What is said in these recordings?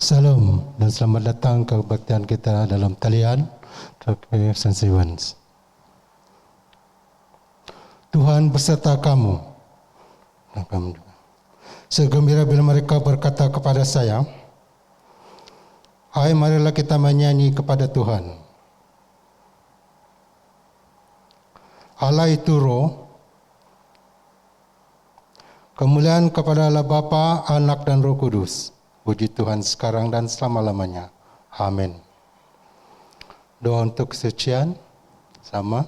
Salam dan selamat datang ke kebaktian kita dalam talian St. Stephen's. Tuhan beserta kamu. Segembira bila mereka berkata kepada saya, hai, marilah kita menyanyi kepada Tuhan. Allah itu Roh. Kemuliaan kepada Allah Bapa, Anak dan Roh Kudus. Puji Tuhan sekarang dan selama-lamanya. Amin. Doa untuk kesucian sama.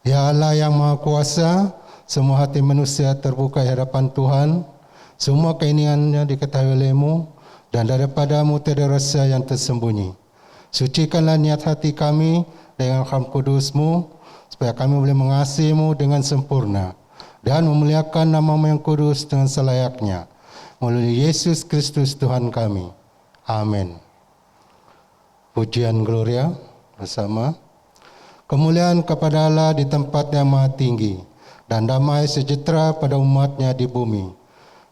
Ya Allah yang Maha Kuasa, semua hati manusia terbuka di hadapan Tuhan, semua keinginannya diketahui oleh-Mu, dan daripadamu tiada rasa yang tersembunyi. Sucikanlah niat hati kami dengan Roh Kudus-Mu, supaya kami boleh mengasihi-Mu dengan sempurna, dan memuliakan nama-Mu yang kudus dengan selayaknya. Melalui Yesus Kristus Tuhan kami. Amin. Pujian Gloria bersama. Kemuliaan kepada Allah di tempat yang maha tinggi, dan damai sejahtera pada umat-Nya di bumi.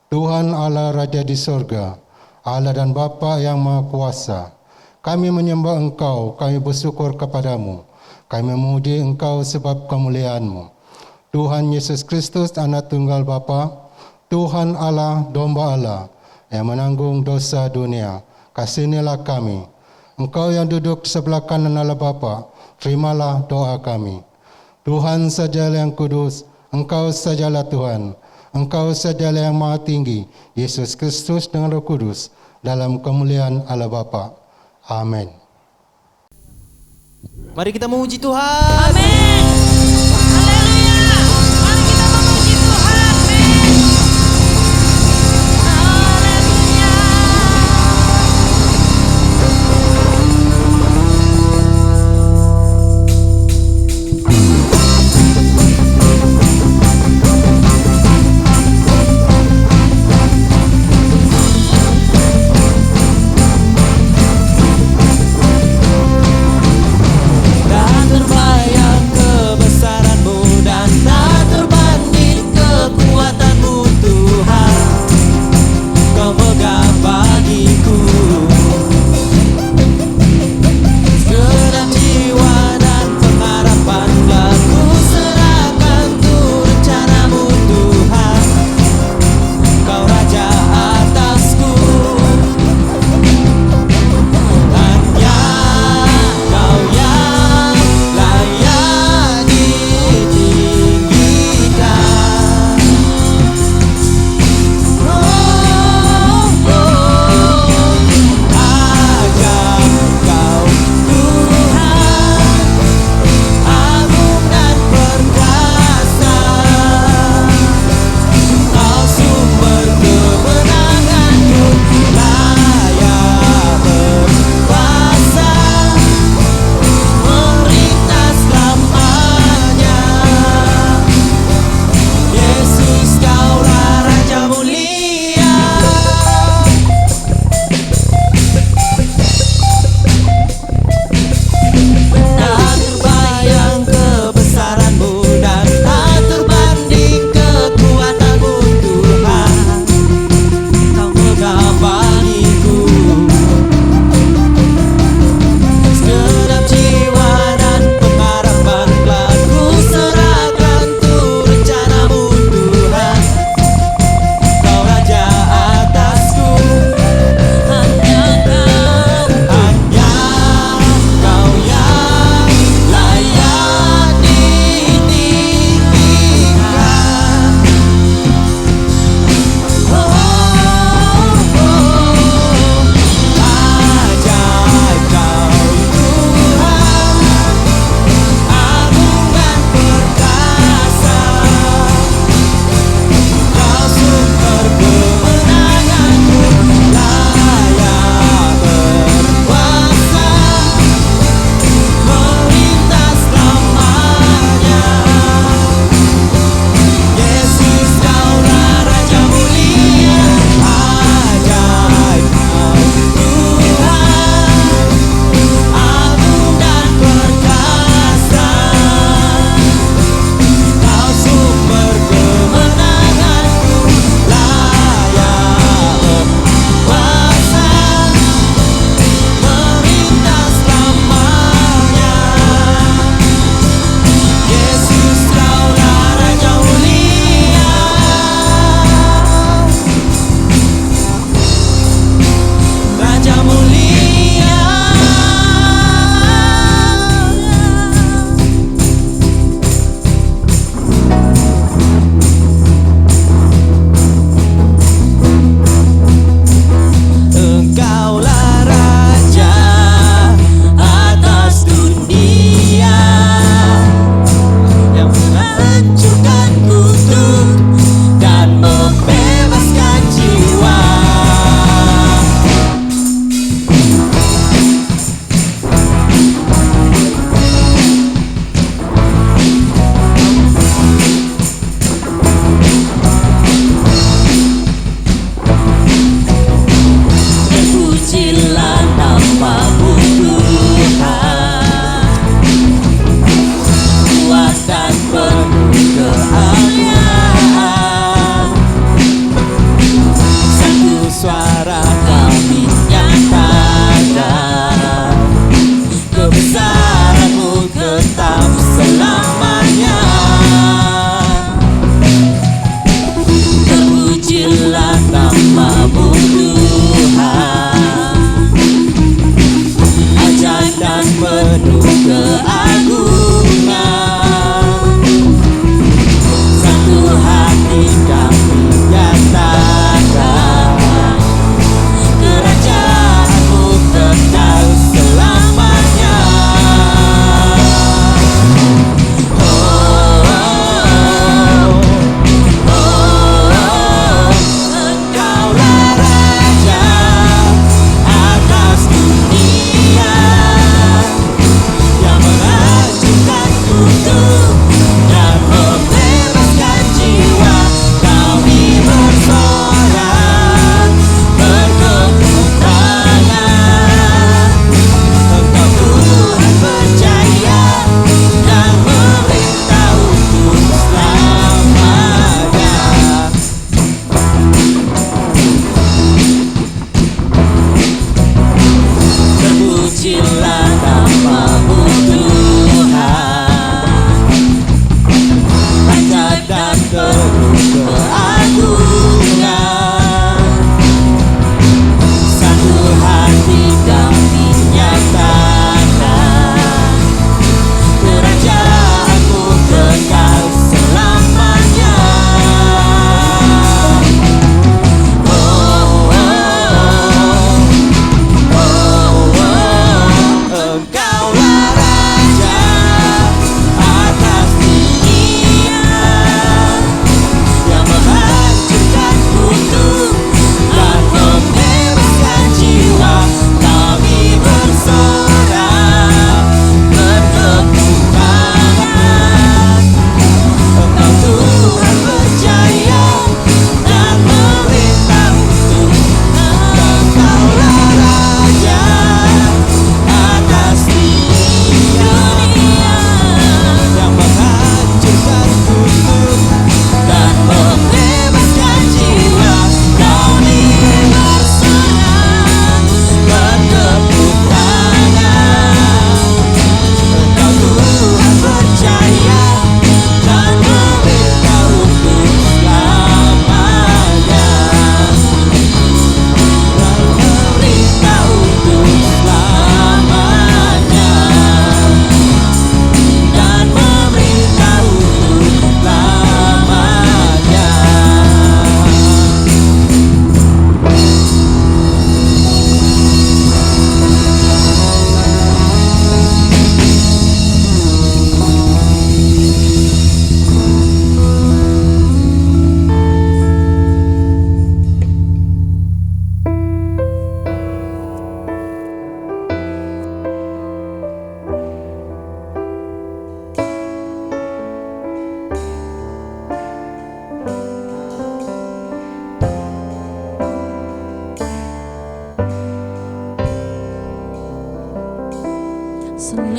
Tuhan Allah Raja di sorga, Allah dan Bapa yang maha kuasa. Kami menyembah Engkau, kami bersyukur kepadamu. Kami memuji Engkau sebab kemuliaan-Mu. Tuhan Yesus Kristus, Anak Tunggal Bapa, Tuhan Allah, domba Allah, yang menanggung dosa dunia, kasihanilah kami. Engkau yang duduk sebelah kanan Allah Bapa, terimalah doa kami. Tuhan sajalah yang kudus, Engkau sajalah Tuhan, Engkau sajalah yang maha tinggi, Yesus Kristus dengan Roh Kudus, dalam kemuliaan Allah Bapa. Amin. Mari kita memuji Tuhan. Amin. Haleluya. Mari kita memuji Tuhan. Amin. Haleluya. Dan terbayang ke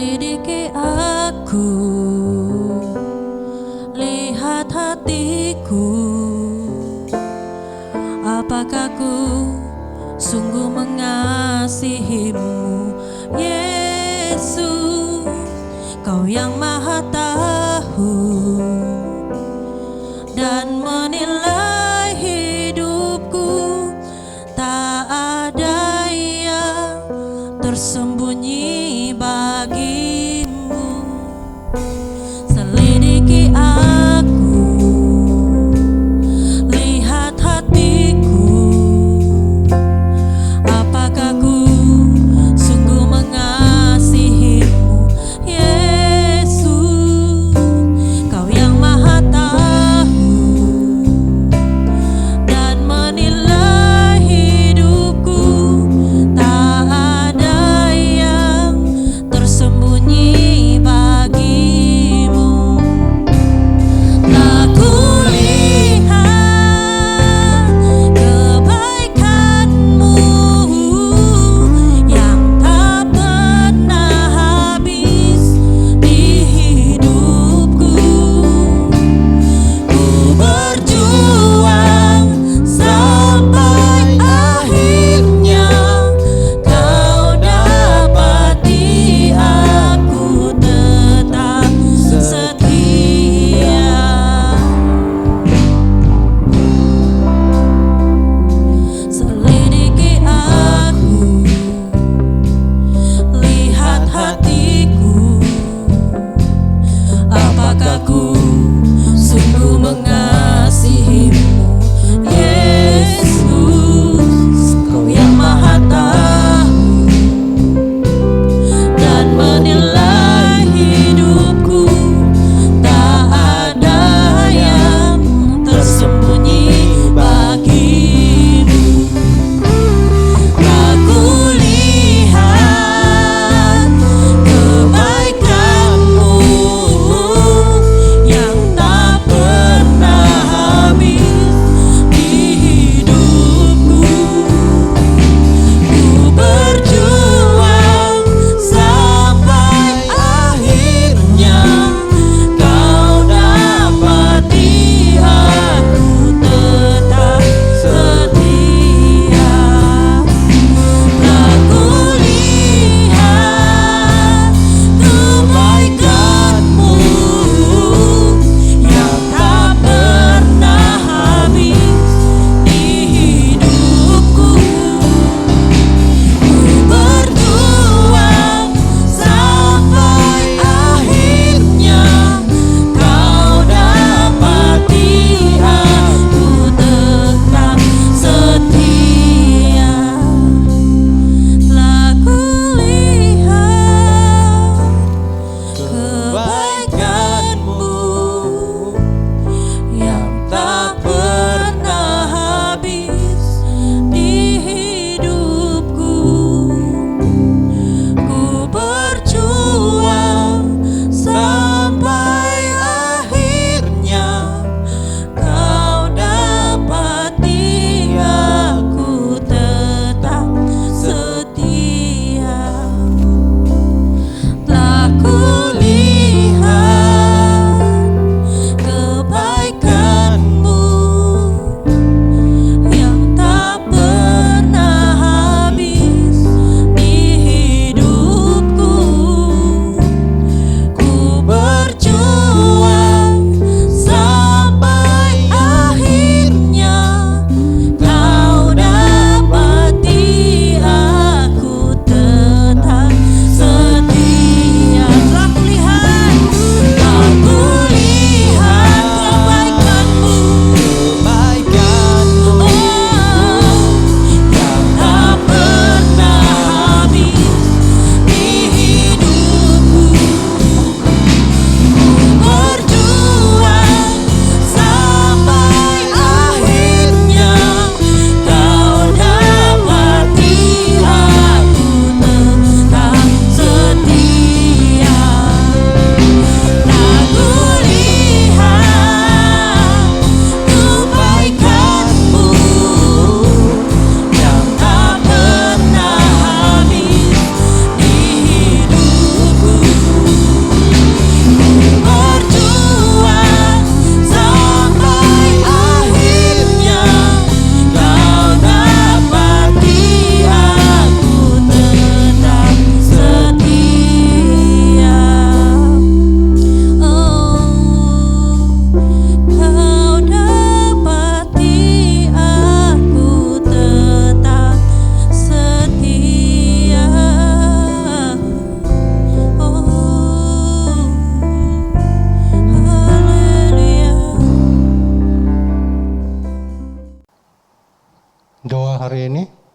Selidiki aku, lihat hatiku, apakah ku sungguh mengasihimu, Yesus, Kau yang Maha Tahu dan menilai hidupku, tak ada yang tersembunyi bagimu. Selidiki aku, lihat hatiku, apakah ku sungguh mengasihimu, Yesus,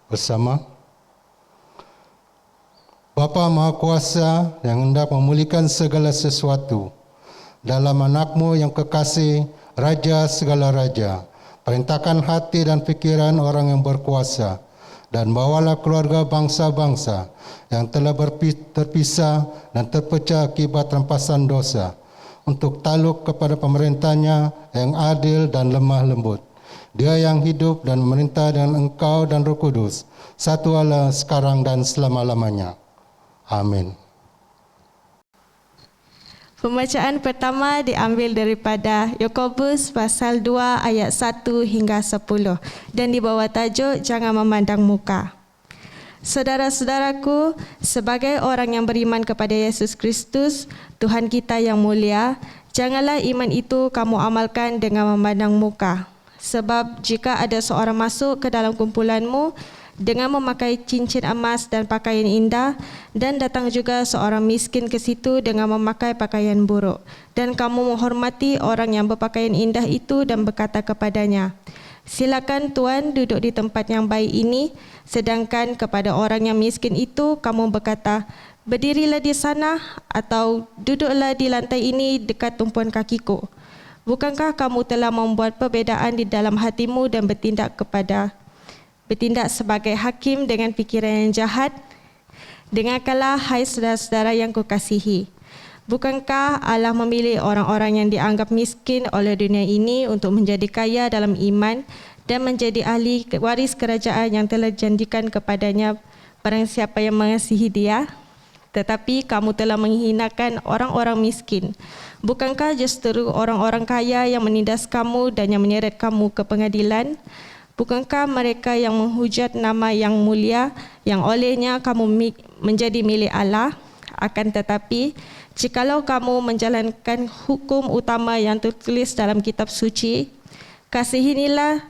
bersama. Bapa Maha Kuasa yang hendak memulihkan segala sesuatu, dalam anakmu yang kekasih, Raja segala Raja, perintahkan hati dan pikiran orang yang berkuasa, dan bawalah keluarga bangsa-bangsa yang telah terpisah dan terpecah akibat rampasan dosa, untuk takluk kepada pemerintahnya yang adil dan lemah lembut. Dia yang hidup dan memerintah dengan Engkau dan Roh Kudus, satu Allah sekarang dan selama-lamanya. Amin. Pembacaan pertama diambil daripada Yakobus pasal 2 ayat 1 hingga 10 dan di bawah tajuk Jangan Memandang Muka. Saudara-saudaraku, sebagai orang yang beriman kepada Yesus Kristus, Tuhan kita yang mulia, janganlah iman itu kamu amalkan dengan memandang muka. Sebab jika ada seorang masuk ke dalam kumpulanmu dengan memakai cincin emas dan pakaian indah, dan datang juga seorang miskin ke situ dengan memakai pakaian buruk, dan kamu menghormati orang yang berpakaian indah itu dan berkata kepadanya, silakan Tuan duduk di tempat yang baik ini, sedangkan kepada orang yang miskin itu kamu berkata, berdirilah di sana atau duduklah di lantai ini dekat tumpuan kakiku. Bukankah kamu telah membuat perbezaan di dalam hatimu dan bertindak sebagai hakim dengan fikiran yang jahat? Dengarkanlah hai saudara-saudara yang kukasihi. Bukankah Allah memilih orang-orang yang dianggap miskin oleh dunia ini untuk menjadi kaya dalam iman dan menjadi ahli waris kerajaan yang telah dijanjikan kepadanya barang siapa yang mengasihi Dia? Tetapi kamu telah menghinakan orang-orang miskin. Bukankah justru orang-orang kaya yang menindas kamu dan yang menyeret kamu ke pengadilan? Bukankah mereka yang menghujat nama yang mulia yang olehnya kamu menjadi milik Allah? Akan tetapi, jikalau kamu menjalankan hukum utama yang tertulis dalam kitab suci, kasihilah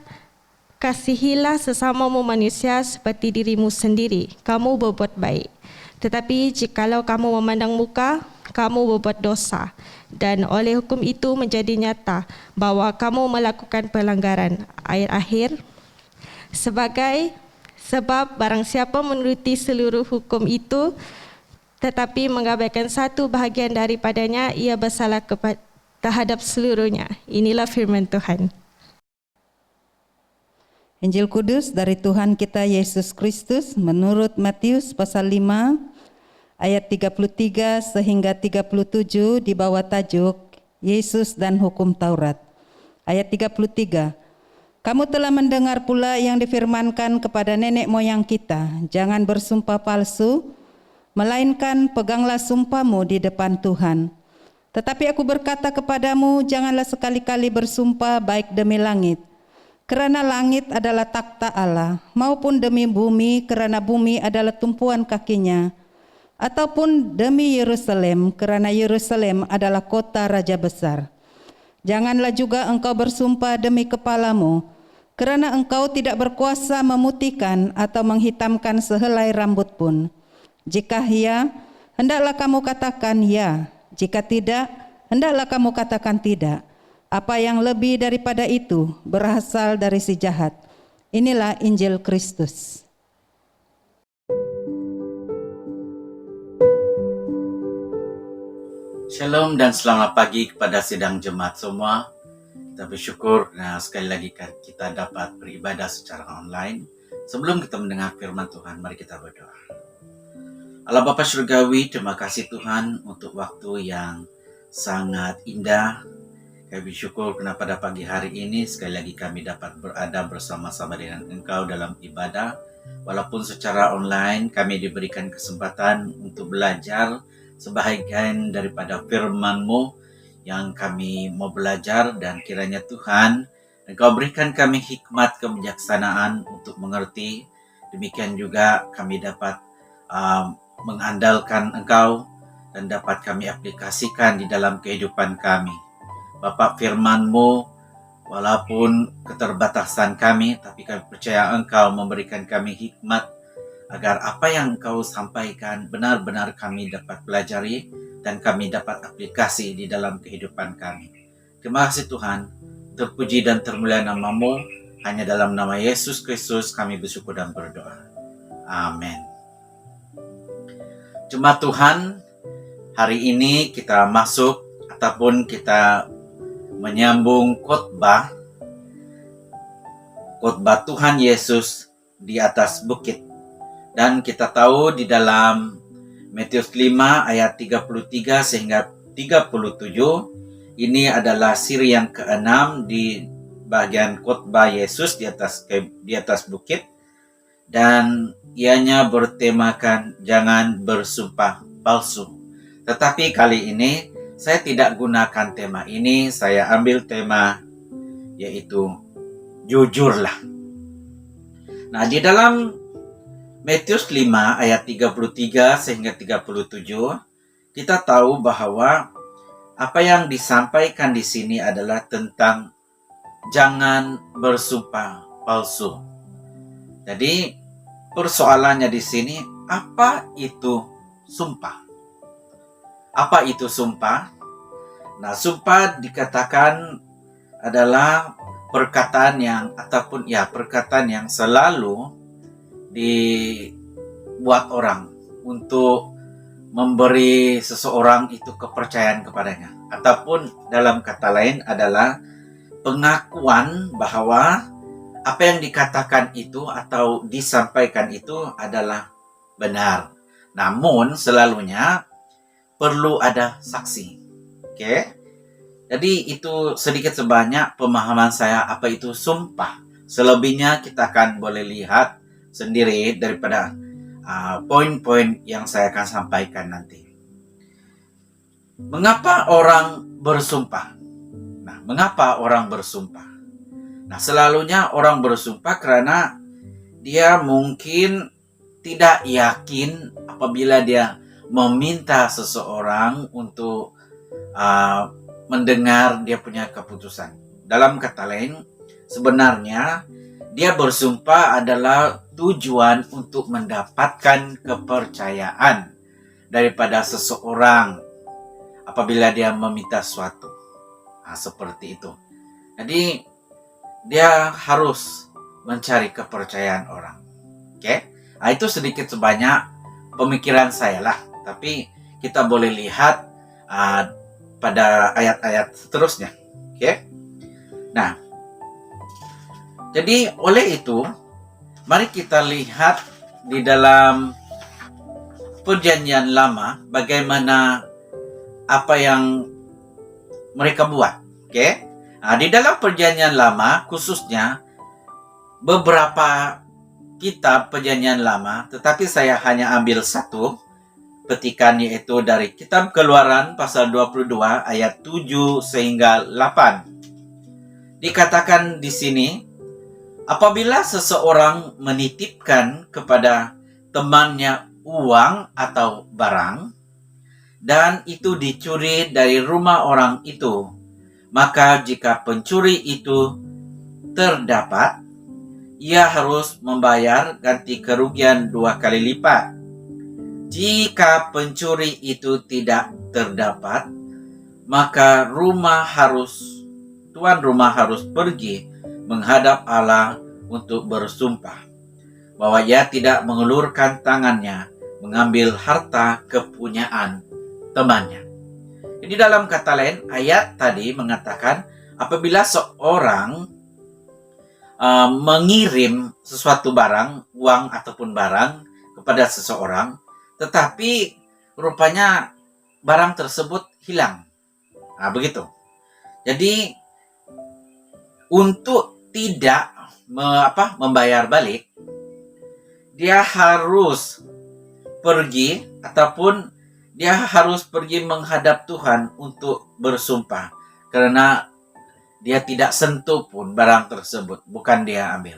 sesamamu manusia seperti dirimu sendiri, kamu berbuat baik. Tetapi jikalau kamu memandang muka, kamu berbuat dosa, dan oleh hukum itu menjadi nyata bahwa kamu melakukan pelanggaran. Ayat akhir. Sebab barang siapa menuruti seluruh hukum itu tetapi mengabaikan satu bahagian daripadanya, ia bersalah terhadap seluruhnya. Inilah firman Tuhan. Injil Kudus dari Tuhan kita Yesus Kristus menurut Matius pasal 5 ayat 33 sehingga 37 di bawah tajuk Yesus dan Hukum Taurat. Ayat 33. Kamu telah mendengar pula yang difirmankan kepada nenek moyang kita, jangan bersumpah palsu, melainkan peganglah sumpahmu di depan Tuhan. Tetapi aku berkata kepadamu, janganlah sekali-kali bersumpah baik demi langit, kerana langit adalah takhta Allah, maupun demi bumi, kerana bumi adalah tumpuan kakinya, ataupun demi Yerusalem, kerana Yerusalem adalah kota raja besar. Janganlah juga engkau bersumpah demi kepalamu, kerana engkau tidak berkuasa memutihkan atau menghitamkan sehelai rambut pun. Jika ya, hendaklah kamu katakan ya. Jika tidak, hendaklah kamu katakan tidak. Apa yang lebih daripada itu berasal dari si jahat. Inilah Injil Kristus. Shalom dan selamat pagi kepada sidang jemaat semua. Kita bersyukur sekali lagi kita dapat beribadah secara online. Sebelum kita mendengar firman Tuhan, mari kita berdoa. Allah Bapa Surgawi, terima kasih Tuhan untuk waktu yang sangat indah. Kami bersyukur karena pada pagi hari ini sekali lagi kami dapat berada bersama-sama dengan Engkau dalam ibadah. Walaupun secara online kami diberikan kesempatan untuk belajar sebahagian daripada firman-Mu yang kami mau belajar, dan kiranya Tuhan Engkau berikan kami hikmat kebijaksanaan untuk mengerti. Demikian juga kami dapat mengandalkan Engkau dan dapat kami aplikasikan di dalam kehidupan kami. Bapak, firman-Mu walaupun keterbatasan kami, tapi kami percaya Engkau memberikan kami hikmat agar apa yang Engkau sampaikan benar-benar kami dapat pelajari dan kami dapat aplikasi di dalam kehidupan kami. Terima kasih Tuhan, terpuji dan termulia nama-Mu. Hanya dalam nama Yesus Kristus kami bersyukur dan berdoa. Amin. Jemaat Tuhan, hari ini kita masuk ataupun kita menyambung khotbah Tuhan Yesus di atas bukit. Dan kita tahu di dalam Matius 5 ayat 33 sehingga 37, ini adalah siri yang ke-6 di bagian khotbah Yesus di atas bukit, dan ianya bertemakan jangan bersumpah palsu. Tetapi kali ini saya tidak gunakan tema ini, saya ambil tema yaitu jujurlah. Nah, di dalam Matius 5 ayat 33 sehingga 37, kita tahu bahwa apa yang disampaikan di sini adalah tentang jangan bersumpah palsu. Jadi persoalannya di sini, apa itu sumpah? Apa itu sumpah? Nah, sumpah dikatakan adalah perkataan yang selalu dibuat orang untuk memberi seseorang itu kepercayaan kepadanya. Ataupun dalam kata lain adalah pengakuan bahwa apa yang dikatakan itu atau disampaikan itu adalah benar. Namun selalunya perlu ada saksi. Oke? Jadi itu sedikit sebanyak pemahaman saya apa itu sumpah. Selebihnya kita akan boleh lihat sendiri daripada poin-poin yang saya akan sampaikan nanti. Mengapa orang bersumpah? Mengapa orang bersumpah? Nah, selalunya orang bersumpah karena dia mungkin tidak yakin apabila dia meminta seseorang untuk mendengar dia punya keputusan. Dalam kata lain, sebenarnya dia bersumpah adalah tujuan untuk mendapatkan kepercayaan daripada seseorang apabila dia meminta sesuatu. Seperti itu. Jadi dia harus mencari kepercayaan orang. Oke? Itu sedikit sebanyak pemikiran saya lah. Tapi kita boleh lihat pada ayat-ayat seterusnya. Oke? Nah, jadi oleh itu, mari kita lihat di dalam Perjanjian Lama bagaimana apa yang mereka buat. Oke? Nah, di dalam Perjanjian Lama khususnya beberapa kitab Perjanjian Lama, tetapi saya hanya ambil satu petikan, yaitu dari kitab Keluaran pasal 22 ayat 7 sehingga 8. Dikatakan di sini, apabila seseorang menitipkan kepada temannya uang atau barang, dan itu dicuri dari rumah orang itu, maka jika pencuri itu terdapat, ia harus membayar ganti kerugian 2 kali lipat. Jika pencuri itu tidak terdapat, maka tuan rumah harus pergi menghadap Allah untuk bersumpah bahwa ia tidak mengulurkan tangannya mengambil harta kepunyaan temannya. Jadi dalam kata lain, ayat tadi mengatakan apabila seorang mengirim sesuatu barang, uang ataupun barang kepada seseorang, tetapi rupanya barang tersebut hilang. Begitu. Jadi untuk tidak membayar balik, dia harus pergi ataupun dia harus pergi menghadap Tuhan untuk bersumpah. Karena dia tidak sentuh pun barang tersebut. Bukan dia ambil.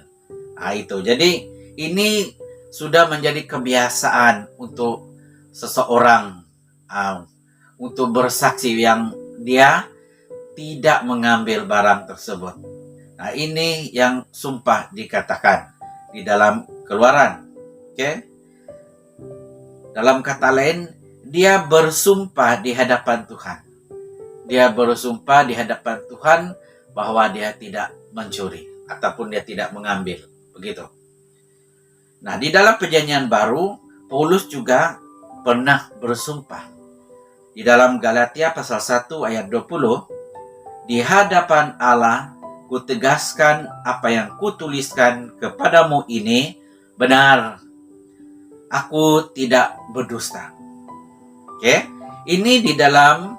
Itu. Jadi ini sudah menjadi kebiasaan untuk seseorang. Untuk bersaksi yang dia tidak mengambil barang tersebut. Nah, ini yang sumpah dikatakan di dalam Keluaran. Oke? Dalam kata lain, dia bersumpah di hadapan Tuhan. Dia bersumpah di hadapan Tuhan bahwa dia tidak mencuri. ataupun dia tidak mengambil. Begitu. Nah, di dalam Perjanjian Baru, Paulus juga pernah bersumpah. Di dalam Galatia pasal 1 ayat 20, di hadapan Allah kutegaskan apa yang kutuliskan kepadamu ini benar. Aku tidak berdusta. Oke? Ini di dalam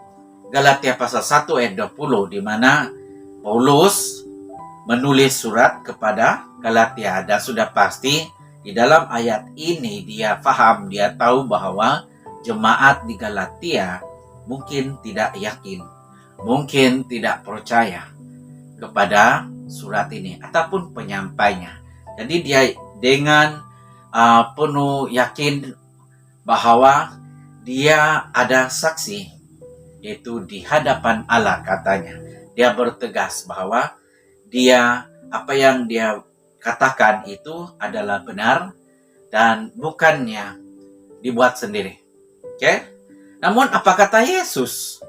Galatia pasal 1 ayat 20, di mana Paulus menulis surat kepada Galatia, dan sudah pasti di dalam ayat ini dia paham, dia tahu bahwa jemaat di Galatia mungkin tidak yakin, mungkin tidak percaya kepada surat ini ataupun penyampainya. Jadi dia dengan penuh yakin bahwa dia ada saksi, yaitu di hadapan Allah katanya. Dia bertegas bahwa dia, apa yang dia katakan itu adalah benar dan bukannya dibuat sendiri. Oke? Namun apa kata Yesus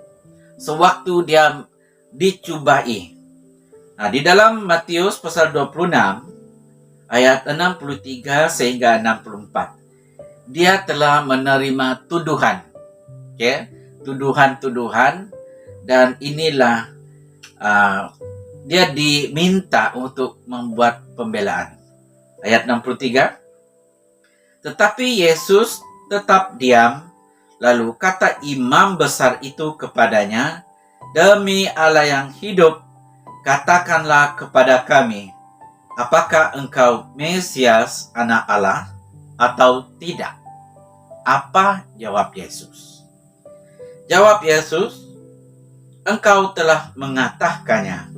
sewaktu dia dicubai? Nah, di dalam Matius pasal 26 ayat 63 sehingga 64. Dia telah menerima tuduhan. Oke? Tuduhan-tuduhan, dan inilah dia diminta untuk membuat pembelaan. Ayat 63. Tetapi Yesus tetap diam, lalu kata imam besar itu kepadanya, "Demi Allah yang hidup, katakanlah kepada kami, apakah engkau Mesias, anak Allah, atau tidak?" Apa jawab Yesus? Jawab Yesus, "Engkau telah mengatakannya.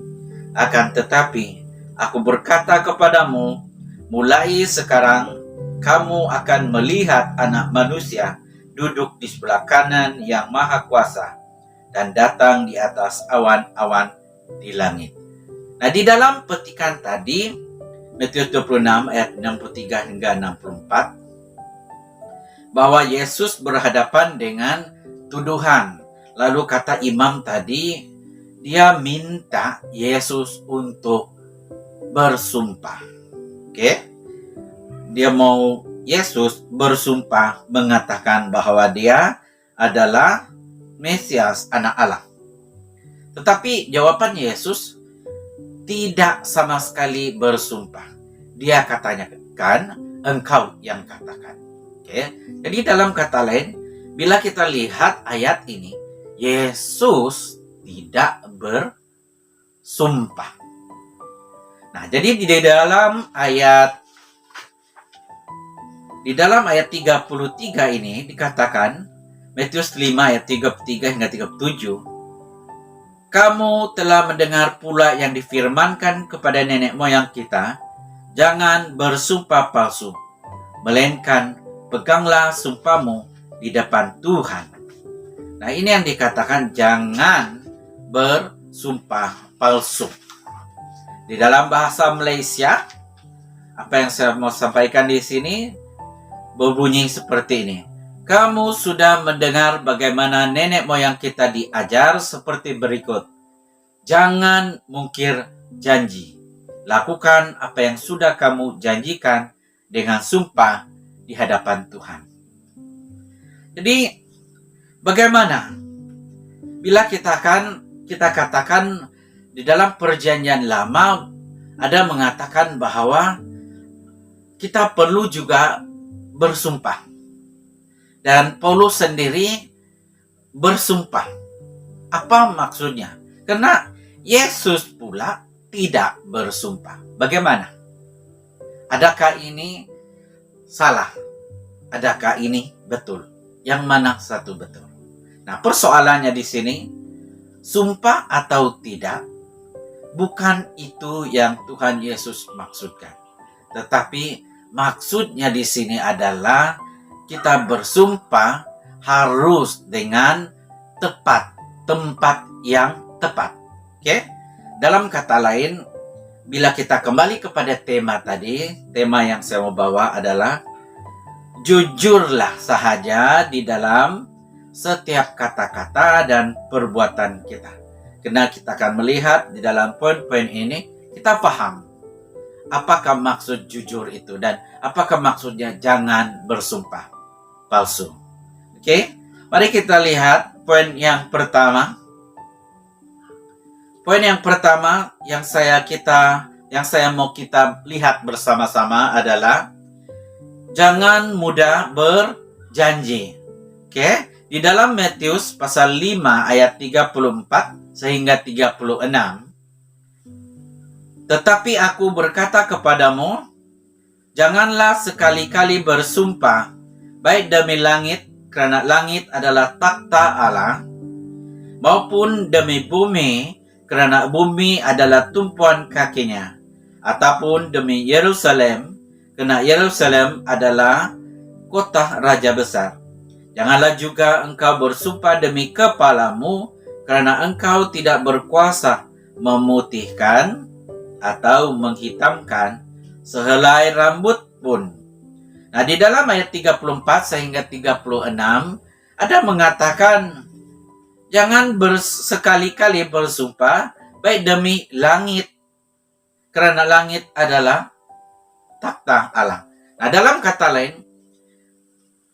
Akan tetapi, aku berkata kepadamu, mulai sekarang kamu akan melihat Anak Manusia duduk di sebelah kanan Yang Maha Kuasa dan datang di atas awan-awan di langit." Nah, di dalam petikan tadi, Matius 26 ayat 63 hingga 64, bahwa Yesus berhadapan dengan tuduhan. Lalu kata imam tadi, dia minta Yesus untuk bersumpah. Oke? Dia mau Yesus bersumpah mengatakan bahwa dia adalah Mesias, anak Allah. Tetapi jawaban Yesus tidak sama sekali bersumpah. Dia katanya kan, engkau yang katakan. Oke? Jadi dalam kata lain, bila kita lihat ayat ini, Yesus tidak bersumpah. Nah, jadi di dalam ayat 33 ini dikatakan, Matius 5 ayat 33 hingga 37, "Kamu telah mendengar pula yang difirmankan kepada nenek moyang kita, jangan bersumpah palsu, melainkan peganglah sumpahmu di depan Tuhan." Nah, ini yang dikatakan jangan bersumpah palsu. Di dalam bahasa Malaysia, apa yang saya mau sampaikan di sini berbunyi seperti ini. Kamu sudah mendengar bagaimana nenek moyang kita diajar seperti berikut. Jangan mungkir janji. Lakukan apa yang sudah kamu janjikan dengan sumpah di hadapan Tuhan. Jadi, bagaimana bila kita katakan di dalam Perjanjian Lama ada mengatakan bahwa kita perlu juga bersumpah. Dan Paulus sendiri bersumpah. Apa maksudnya? Karena Yesus pula tidak bersumpah. Bagaimana? Adakah ini salah? Adakah ini betul? Yang mana satu betul? Nah, persoalannya di sini, sumpah atau tidak, bukan itu yang Tuhan Yesus maksudkan. Tetapi maksudnya di sini adalah kita bersumpah harus dengan tepat, tempat yang tepat. Oke? Dalam kata lain, bila kita kembali kepada tema tadi, tema yang saya mau bawa adalah jujurlah sahaja di dalam setiap kata-kata dan perbuatan kita. Karena kita akan melihat di dalam poin-poin ini, kita paham apakah maksud jujur itu dan apakah maksudnya jangan bersumpah palsu. Oke, mari kita lihat poin yang pertama. Poin yang pertama yang saya mau kita lihat bersama-sama adalah jangan mudah berjanji. Oke, di dalam Matius pasal 5 ayat 34 sehingga 36. Tetapi aku berkata kepadamu, janganlah sekali-kali bersumpah, baik demi langit, karena langit adalah takhta Allah, maupun demi bumi, karena bumi adalah tumpuan kakinya, ataupun demi Yerusalem, karena Yerusalem adalah kota raja besar. Janganlah juga engkau bersumpah demi kepalamu, karena engkau tidak berkuasa memutihkan atau menghitamkan sehelai rambut pun. Nah, di dalam ayat 34 sehingga 36 ada mengatakan jangan sekali-kali bersumpah baik demi langit, karena langit adalah takhta Allah. Nah, dalam kata lain,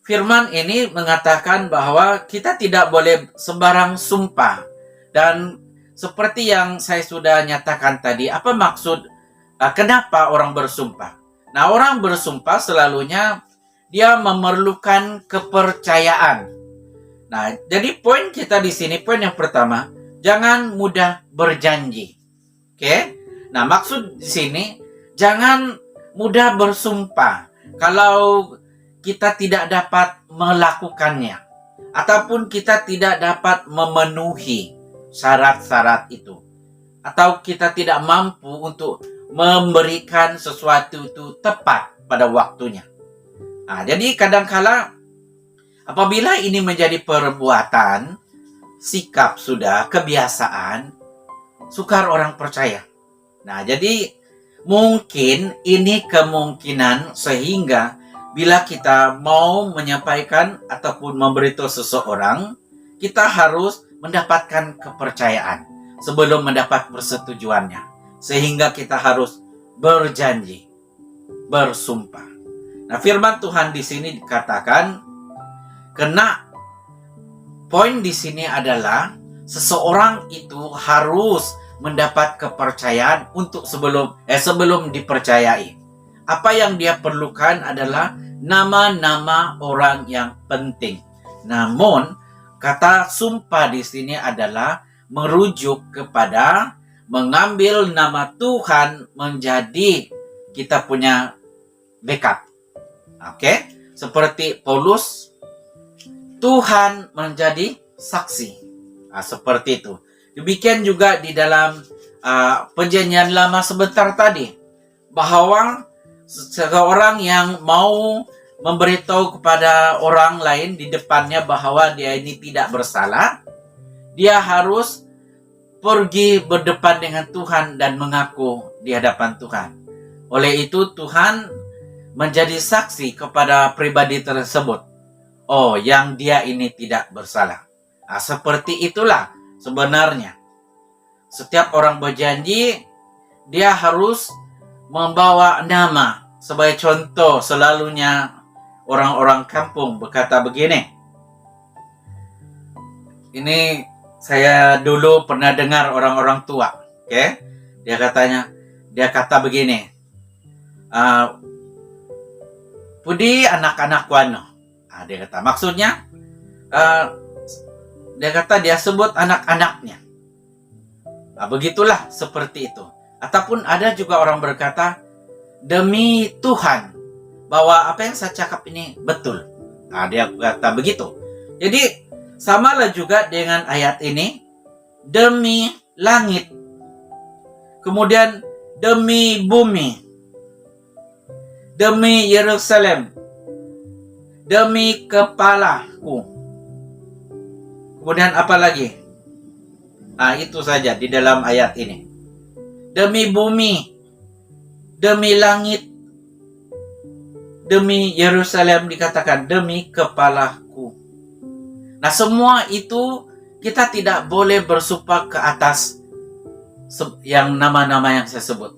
firman ini mengatakan bahwa kita tidak boleh sembarang sumpah. Dan seperti yang saya sudah nyatakan tadi, apa maksud, kenapa orang bersumpah? Nah, orang bersumpah selalunya dia memerlukan kepercayaan. Nah, jadi poin kita di sini, poin yang pertama, jangan mudah berjanji. Oke? Nah, maksud di sini, jangan mudah bersumpah kalau kita tidak dapat melakukannya, ataupun kita tidak dapat memenuhi syarat-syarat itu, atau kita tidak mampu untuk memberikan sesuatu itu tepat pada waktunya. Nah, jadi kadangkala apabila ini menjadi perbuatan, sikap sudah, kebiasaan, sukar orang percaya. Nah, jadi mungkin ini kemungkinan sehingga bila kita mau menyampaikan ataupun memberitahu seseorang, kita harus mendapatkan kepercayaan sebelum mendapat persetujuannya. Sehingga kita harus berjanji, bersumpah. Nah, firman Tuhan di sini dikatakan, karena poin di sini adalah seseorang itu harus mendapat kepercayaan untuk sebelum dipercayai. Apa yang dia perlukan adalah nama-nama orang yang penting. Namun, kata sumpah di sini adalah merujuk kepada mengambil nama Tuhan menjadi kita punya backup. Oke? Seperti Paulus, Tuhan menjadi saksi. Nah, seperti itu. Demikian juga di dalam perjanjian lama sebentar tadi, bahwa seseorang yang mau memberitahu kepada orang lain di depannya bahwa dia ini tidak bersalah, dia harus pergi berdepan dengan Tuhan dan mengaku di hadapan Tuhan. Oleh itu Tuhan menjadi saksi kepada pribadi tersebut. Oh, yang dia ini tidak bersalah. Nah, seperti itulah sebenarnya. Setiap orang berjanji, dia harus membawa nama. Sebagai contoh, selalunya orang-orang kampung berkata begini. Ini saya dulu pernah dengar orang-orang tua. Okay? Dia kata begini. Pudi anak-anak wano. Dia kata, maksudnya, dia sebut anak-anaknya. Begitulah seperti itu. Ataupun ada juga orang berkata, demi Tuhan, bahwa apa yang saya cakap ini betul. Dia kata begitu. Jadi, samalah juga dengan ayat ini, demi langit. Kemudian, demi bumi. Demi Yerusalem. Demi kepalaku. Kemudian apa lagi? Itu saja di dalam ayat ini. Demi bumi, demi langit, demi Yerusalem dikatakan, demi kepalaku. Nah, semua itu kita tidak boleh bersumpah ke atas yang nama-nama yang saya sebut.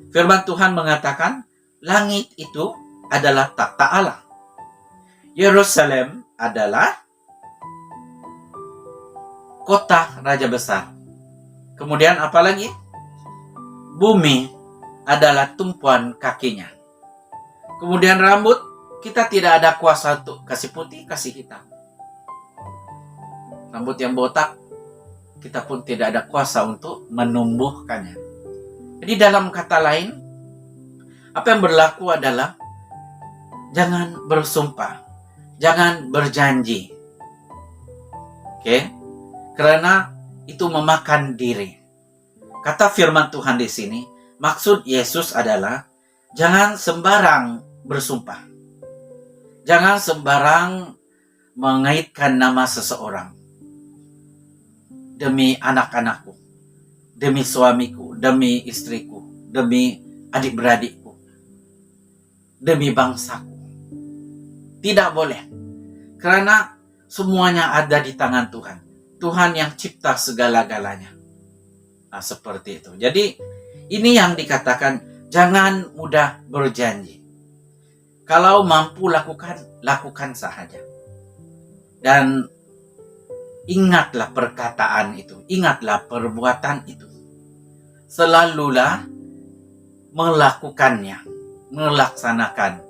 Firman Tuhan mengatakan, langit itu adalah takhta Allah. Yerusalem adalah kota raja besar. Kemudian apa lagi? Bumi adalah tumpuan kakinya. Kemudian rambut, kita tidak ada kuasa untuk kasih putih, kasih hitam. Rambut yang botak, kita pun tidak ada kuasa untuk menumbuhkannya. Jadi dalam kata lain, apa yang berlaku adalah jangan bersumpah, jangan berjanji. Oke? Karena itu memakan diri. Kata firman Tuhan di sini, maksud Yesus adalah jangan sembarang bersumpah. Jangan sembarang mengaitkan nama seseorang. Demi anak-anakku, demi suamiku, demi istriku, demi adik-beradikku, demi bangsaku. Tidak boleh. Karena semuanya ada di tangan Tuhan. Tuhan yang cipta segala-galanya. Nah, seperti itu. Jadi, ini yang dikatakan jangan mudah berjanji. Kalau mampu lakukan sahaja. Dan ingatlah perkataan itu, ingatlah perbuatan itu. Selalulah melakukannya, melaksanakan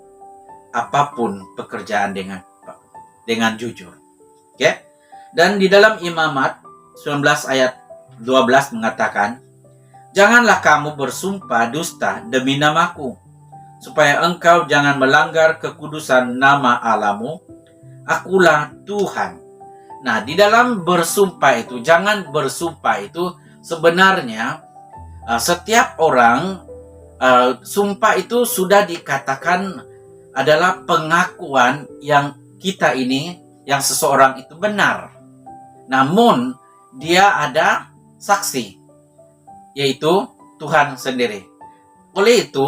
apapun pekerjaan dengan jujur. Oke? Dan di dalam Imamat 19 ayat 12 mengatakan, janganlah kamu bersumpah dusta demi namaku, supaya engkau jangan melanggar kekudusan nama Allahmu. Akulah Tuhan. Nah, di dalam bersumpah itu, jangan bersumpah itu sebenarnya setiap orang sumpah itu sudah dikatakan adalah pengakuan yang kita ini, yang seseorang itu benar. Namun, dia ada saksi, yaitu Tuhan sendiri. Oleh itu,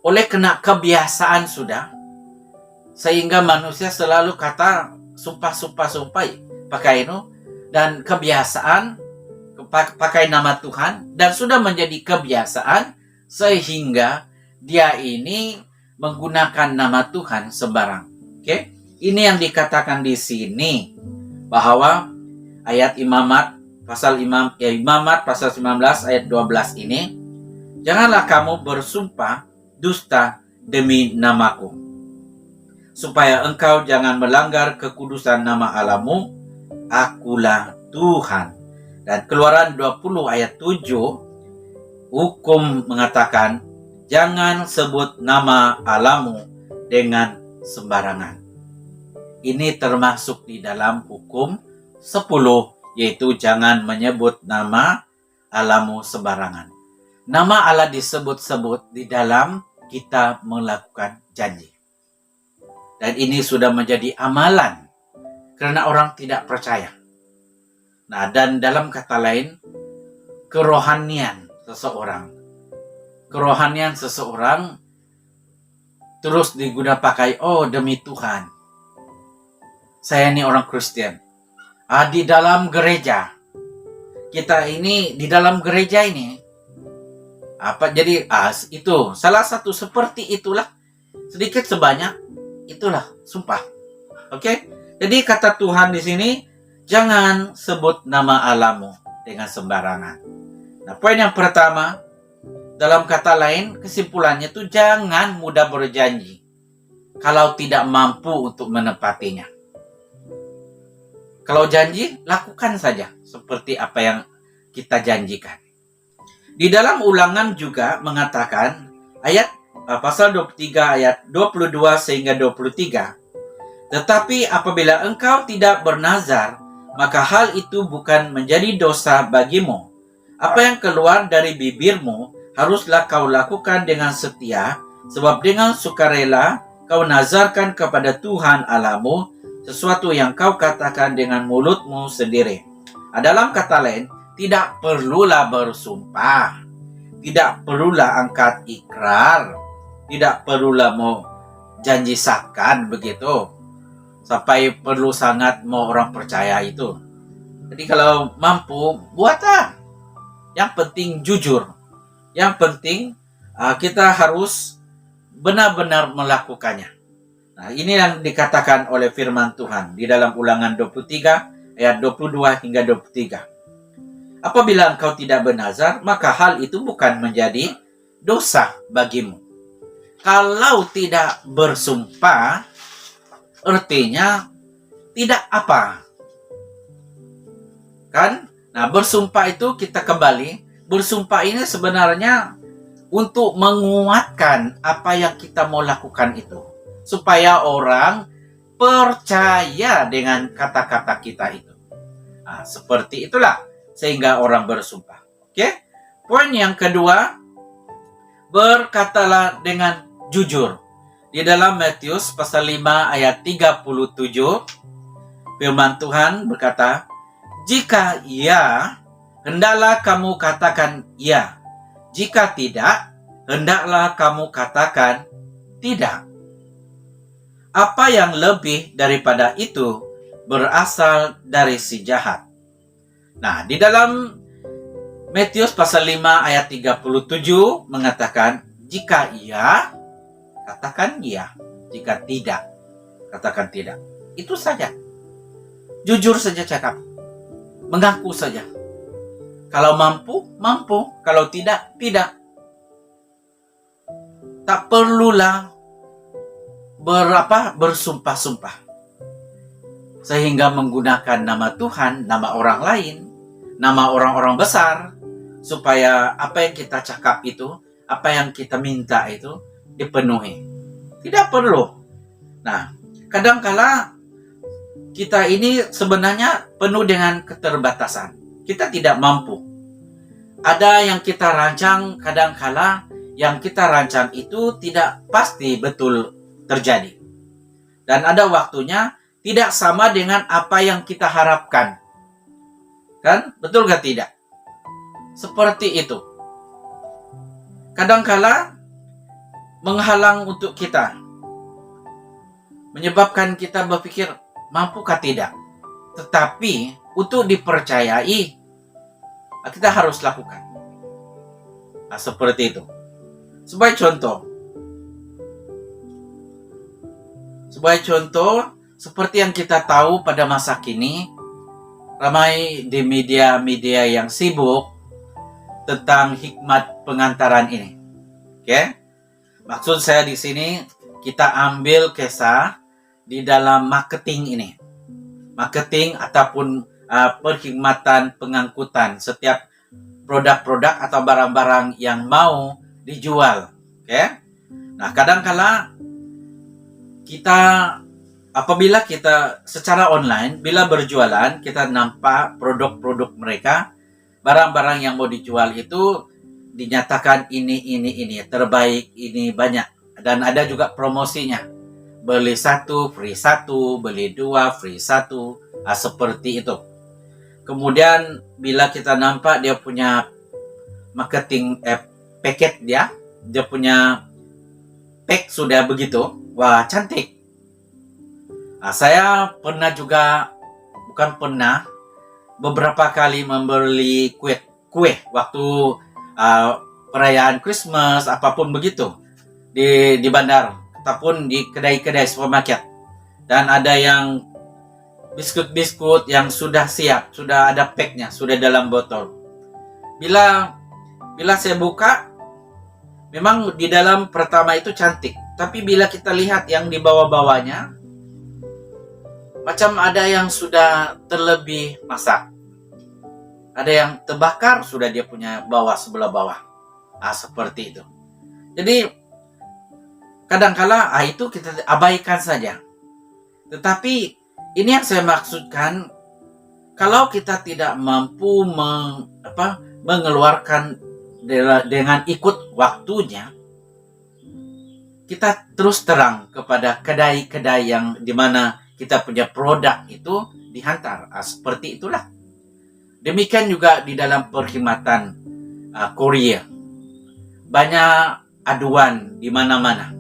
oleh kena kebiasaan sudah, sehingga manusia selalu kata sumpah pakai itu, dan kebiasaan pakai nama Tuhan, dan sudah menjadi kebiasaan sehingga dia ini menggunakan nama Tuhan sembarang. Oke? Ini yang dikatakan di sini bahwa ayat Imamat pasal 19 ayat 12 ini, janganlah kamu bersumpah dusta demi namaku, supaya engkau jangan melanggar kekudusan nama Allahmu. Akulah Tuhan. Dan Keluaran 20 ayat 7, hukum mengatakan, jangan sebut nama Allahmu dengan sembarangan. Ini termasuk di dalam hukum 10, yaitu jangan menyebut nama Allahmu sembarangan. Nama Allah disebut-sebut di dalam kita melakukan janji. Dan ini sudah menjadi amalan karena orang tidak percaya. Nah, dan dalam kata lain, kerohanian seseorang terus digunakan pakai, oh demi Tuhan, saya ini orang Kristen. Di dalam gereja, kita ini di dalam gereja ini, jadi itu salah satu seperti itulah, sedikit sebanyak itulah sumpah. Oke? Jadi kata Tuhan di sini, jangan sebut nama Allahmu dengan sembarangan. Nah, poin yang pertama, dalam kata lain, kesimpulannya itu jangan mudah berjanji kalau tidak mampu untuk menepatinya. Kalau janji, lakukan saja seperti apa yang kita janjikan. Di dalam Ulangan juga mengatakan, pasal 23 ayat 22 sehingga 23, tetapi apabila engkau tidak bernazar, maka hal itu bukan menjadi dosa bagimu. Apa yang keluar dari bibirmu haruslah kau lakukan dengan setia, sebab dengan sukarela kau nazarkan kepada Tuhan Allahmu sesuatu yang kau katakan dengan mulutmu sendiri. Dalam kata lain, tidak perlulah bersumpah, tidak perlulah angkat ikrar, tidak perlulah mau janji sakan begitu, sampai perlu sangat mau orang percaya itu. Jadi kalau mampu, buatlah. Yang penting jujur. Yang penting kita harus benar-benar melakukannya. Nah, ini yang dikatakan oleh firman Tuhan di dalam Ulangan 23 ayat 22 hingga 23. Apabila engkau tidak bernazar, maka hal itu bukan menjadi dosa bagimu. Kalau tidak bersumpah, artinya tidak apa. Kan? Nah, bersumpah itu kita kembali. Bersumpah ini sebenarnya untuk menguatkan apa yang kita mau lakukan itu. Supaya orang percaya dengan kata-kata kita itu. Nah, seperti itulah sehingga orang bersumpah. Oke? Poin yang kedua, berkatalah dengan jujur. Di dalam Matius pasal 5 ayat 37, firman Tuhan berkata, jika ya, hendaklah kamu katakan ya. Jika tidak, hendaklah kamu katakan tidak. Apa yang lebih daripada itu berasal dari si jahat. Nah, di dalam Matius pasal 5 ayat 37 mengatakan, jika iya, katakan iya. Jika tidak, katakan tidak. Itu saja. Jujur saja cakap. Mengaku saja. Kalau mampu, mampu. Kalau tidak, tidak. Tak perlulah bersumpah-sumpah. Sehingga menggunakan nama Tuhan, nama orang lain, nama orang-orang besar, supaya apa yang kita cakap itu, apa yang kita minta itu dipenuhi. Tidak perlu. Nah, kadangkala kita ini sebenarnya penuh dengan keterbatasan. Kita tidak mampu. Ada yang kita rancang, kadangkala yang kita rancang itu tidak pasti betul terjadi. Dan ada waktunya tidak sama dengan apa yang kita harapkan. Kan? Betul gak tidak? Seperti itu. Kadangkala menghalang untuk kita. Menyebabkan kita berpikir, mampukah tidak? Tetapi untuk dipercayai, kita harus lakukan. Nah, seperti itu. Sebagai contoh, seperti yang kita tahu pada masa kini, ramai di media-media yang sibuk tentang hikmat pengantaran ini. Oke? Maksud saya di sini, kita ambil kisah di dalam marketing ini. Marketing ataupun perkhidmatan pengangkutan setiap produk-produk atau barang-barang yang mau dijual. Oke? Nah, kadangkala apabila kita secara online, bila berjualan, kita nampak produk-produk mereka, barang-barang yang mau dijual itu dinyatakan ini, terbaik, ini banyak. Dan ada juga promosinya. Beli 1, free 1, beli 2, free 1, seperti itu. Kemudian bila kita nampak dia punya marketing paket dia punya pack sudah begitu, wah cantik. Nah, saya beberapa kali membeli kue waktu perayaan Christmas apapun begitu di bandar ataupun di kedai-kedai supermarket. Dan ada yang biskut-biskut yang sudah siap, sudah ada packnya, sudah dalam botol. Bila saya buka, memang di dalam pertama itu cantik, tapi bila kita lihat yang di bawah-bawahnya, macam ada yang sudah terlebih masak, ada yang terbakar, sudah dia punya sebelah bawah. Seperti itu. Jadi kadangkala itu kita abaikan saja. Tetapi ini yang saya maksudkan, kalau kita tidak mampu mengeluarkan dengan ikut waktunya, kita terus terang kepada kedai-kedai yang dimana kita punya produk itu dihantar. Seperti itulah. Demikian juga di dalam perkhidmatan Korea. Banyak aduan di mana-mana.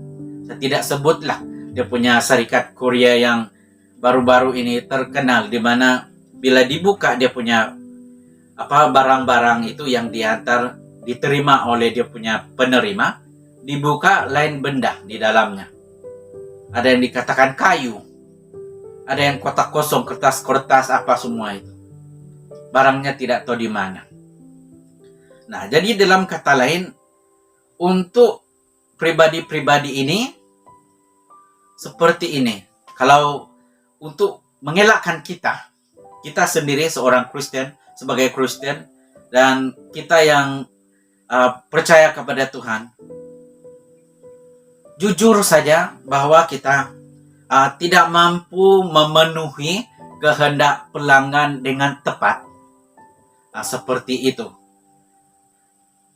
Saya tidak sebutlah dia punya syarikat Korea yang baru-baru ini terkenal, di mana bila dibuka dia punya barang-barang itu yang diantar diterima oleh dia punya penerima, dibuka lain benda di dalamnya. Ada yang dikatakan kayu, ada yang kotak kosong, kertas-kertas apa semua itu. Barangnya tidak tahu di mana. Nah, jadi dalam kata lain, untuk pribadi-pribadi ini seperti ini. Kalau untuk mengelakkan kita sendiri seorang Kristen, sebagai Kristen, dan kita yang percaya kepada Tuhan, jujur saja bahwa kita tidak mampu memenuhi kehendak pelanggan dengan tepat. Seperti itu.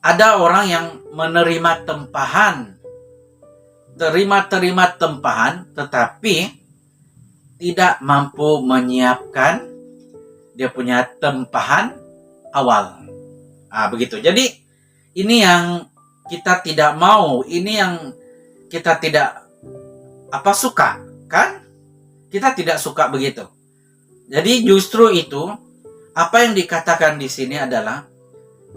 Ada orang yang menerima tempahan, terima tempahan, tetapi tidak mampu menyiapkan dia punya tempahan awal. Begitu. Jadi ini yang kita tidak mau, ini yang kita tidak suka, kan? Kita tidak suka begitu. Jadi justru itu apa yang dikatakan di sini adalah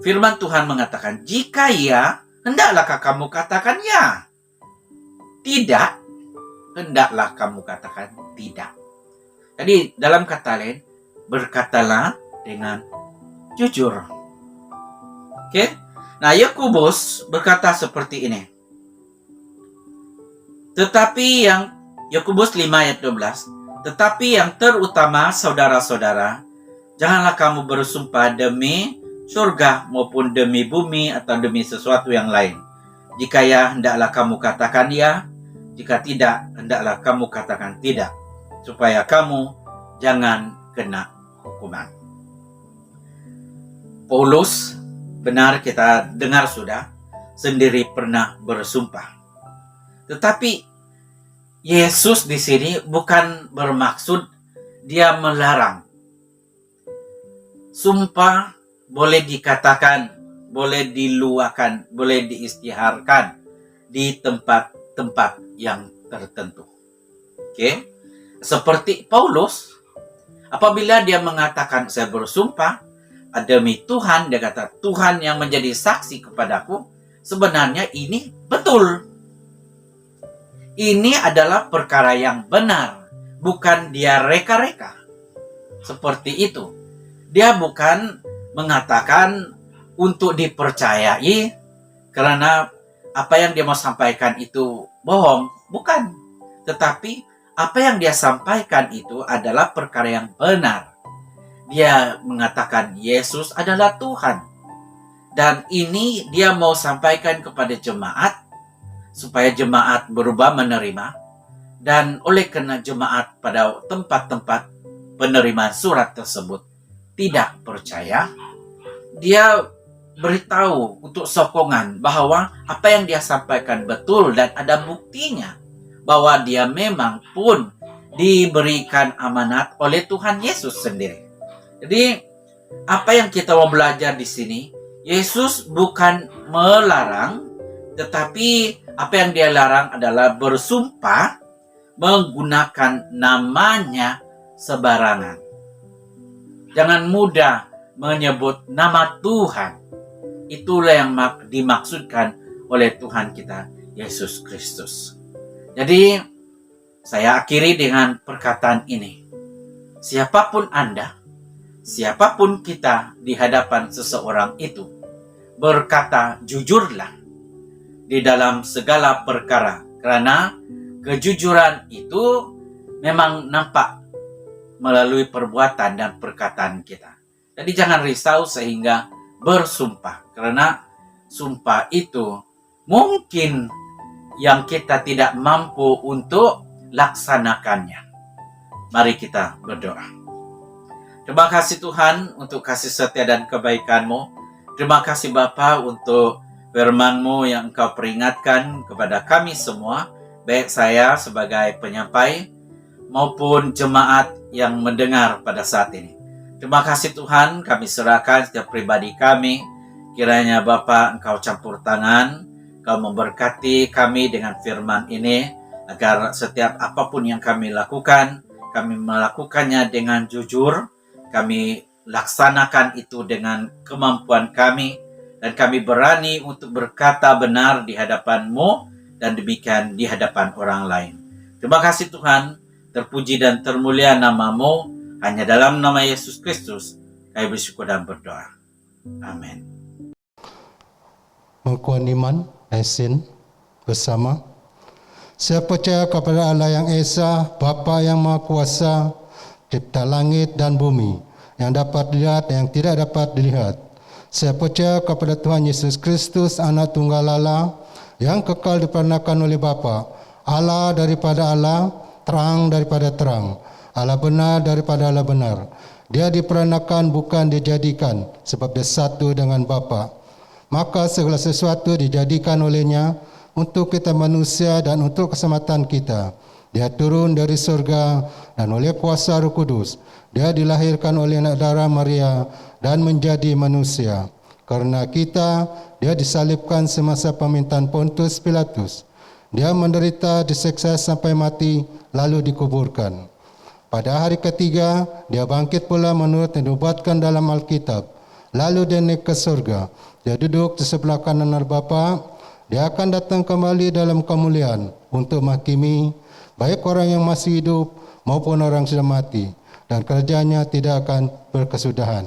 firman Tuhan mengatakan, jika ya, hendaklah kamu katakan ya. Tidak, hendaklah kamu katakan tidak. Jadi dalam kata lain, berkatalah dengan jujur. Oke? Nah, Yakobus berkata seperti ini. Tetapi yang Yakobus 5 ayat 12, tetapi yang terutama saudara-saudara, janganlah kamu bersumpah demi surga maupun demi bumi atau demi sesuatu yang lain. Jika ya, hendaklah kamu katakan ya. Jika tidak, hendaklah kamu katakan tidak, supaya kamu jangan kena hukuman. Paulus, benar kita dengar sudah, sendiri pernah bersumpah. Tetapi Yesus di sini bukan bermaksud dia melarang. Sumpah boleh dikatakan, boleh diluahkan, boleh diistiharkan di tempat-tempat yang tertentu. Oke? Seperti Paulus, apabila dia mengatakan saya bersumpah demi Tuhan, dia kata Tuhan yang menjadi saksi kepadaku, sebenarnya ini betul. Ini adalah perkara yang benar, bukan dia reka-reka. Seperti itu. Dia bukan mengatakan untuk dipercayai karena apa yang dia mau sampaikan itu bohong, bukan. Tetapi apa yang dia sampaikan itu adalah perkara yang benar. Dia mengatakan Yesus adalah Tuhan. Dan ini dia mau sampaikan kepada jemaat supaya jemaat berubah menerima. Dan oleh karena jemaat pada tempat-tempat penerimaan surat tersebut tidak percaya, dia beritahu untuk sokongan bahwa apa yang dia sampaikan betul dan ada buktinya bahwa dia memang pun diberikan amanat oleh Tuhan Yesus sendiri. Jadi apa yang kita mau belajar di sini, Yesus bukan melarang, tetapi apa yang dia larang adalah bersumpah menggunakan namanya sembarangan. Jangan mudah menyebut nama Tuhan. Itulah yang dimaksudkan oleh Tuhan kita, Yesus Kristus. Jadi, saya akhiri dengan perkataan ini. Siapapun Anda, siapapun kita di hadapan seseorang itu, berkata jujurlah di dalam segala perkara. Karena kejujuran itu memang nampak melalui perbuatan dan perkataan kita. Jadi jangan risau sehingga bersumpah. Karena sumpah itu mungkin yang kita tidak mampu untuk laksanakannya. Mari kita berdoa. Terima kasih Tuhan untuk kasih setia dan kebaikan-Mu. Terima kasih Bapa untuk firman-Mu yang Engkau peringatkan kepada kami semua, baik saya sebagai penyampai maupun jemaat yang mendengar pada saat ini. Terima kasih Tuhan, kami serahkan setiap pribadi kami. Kiranya Bapa Engkau campur tangan, Engkau memberkati kami dengan firman ini, agar setiap apapun yang kami lakukan, kami melakukannya dengan jujur, kami laksanakan itu dengan kemampuan kami, dan kami berani untuk berkata benar di hadapan-Mu dan demikian di hadapan orang lain. Terima kasih Tuhan, terpuji dan termulia nama-Mu, hanya dalam nama Yesus Kristus kami bersyukur dan berdoa. Amin. Pengakuan iman, Esin, bersama. Saya percaya kepada Allah yang Esa, Bapa yang Maha Kuasa, Cipta langit dan bumi, yang dapat dilihat dan yang tidak dapat dilihat. Saya percaya kepada Tuhan Yesus Kristus, Anak Tunggal Allah, yang kekal diperanakan oleh Bapa, Allah daripada Allah, terang daripada terang, Allah benar daripada Allah benar. Dia diperanakan bukan dijadikan, sebab dia satu dengan Bapa. Maka segala sesuatu dijadikan olehnya untuk kita manusia dan untuk keselamatan kita. Dia turun dari surga dan oleh kuasa Roh Kudus. Dia dilahirkan oleh anak darah Maria dan menjadi manusia. Karena kita, dia disalibkan semasa pemerintahan Pontius Pilatus. Dia menderita, disiksa sampai mati, lalu dikuburkan. Pada hari ketiga, dia bangkit pula menurut yang dinubuatkan dalam Alkitab. Lalu dia naik ke surga. Dia duduk di sebelah kanan Allah Bapa. Dia akan datang kembali dalam kemuliaan untuk menghakimi baik orang yang masih hidup maupun orang sudah mati. Dan kerajanya tidak akan berkesudahan.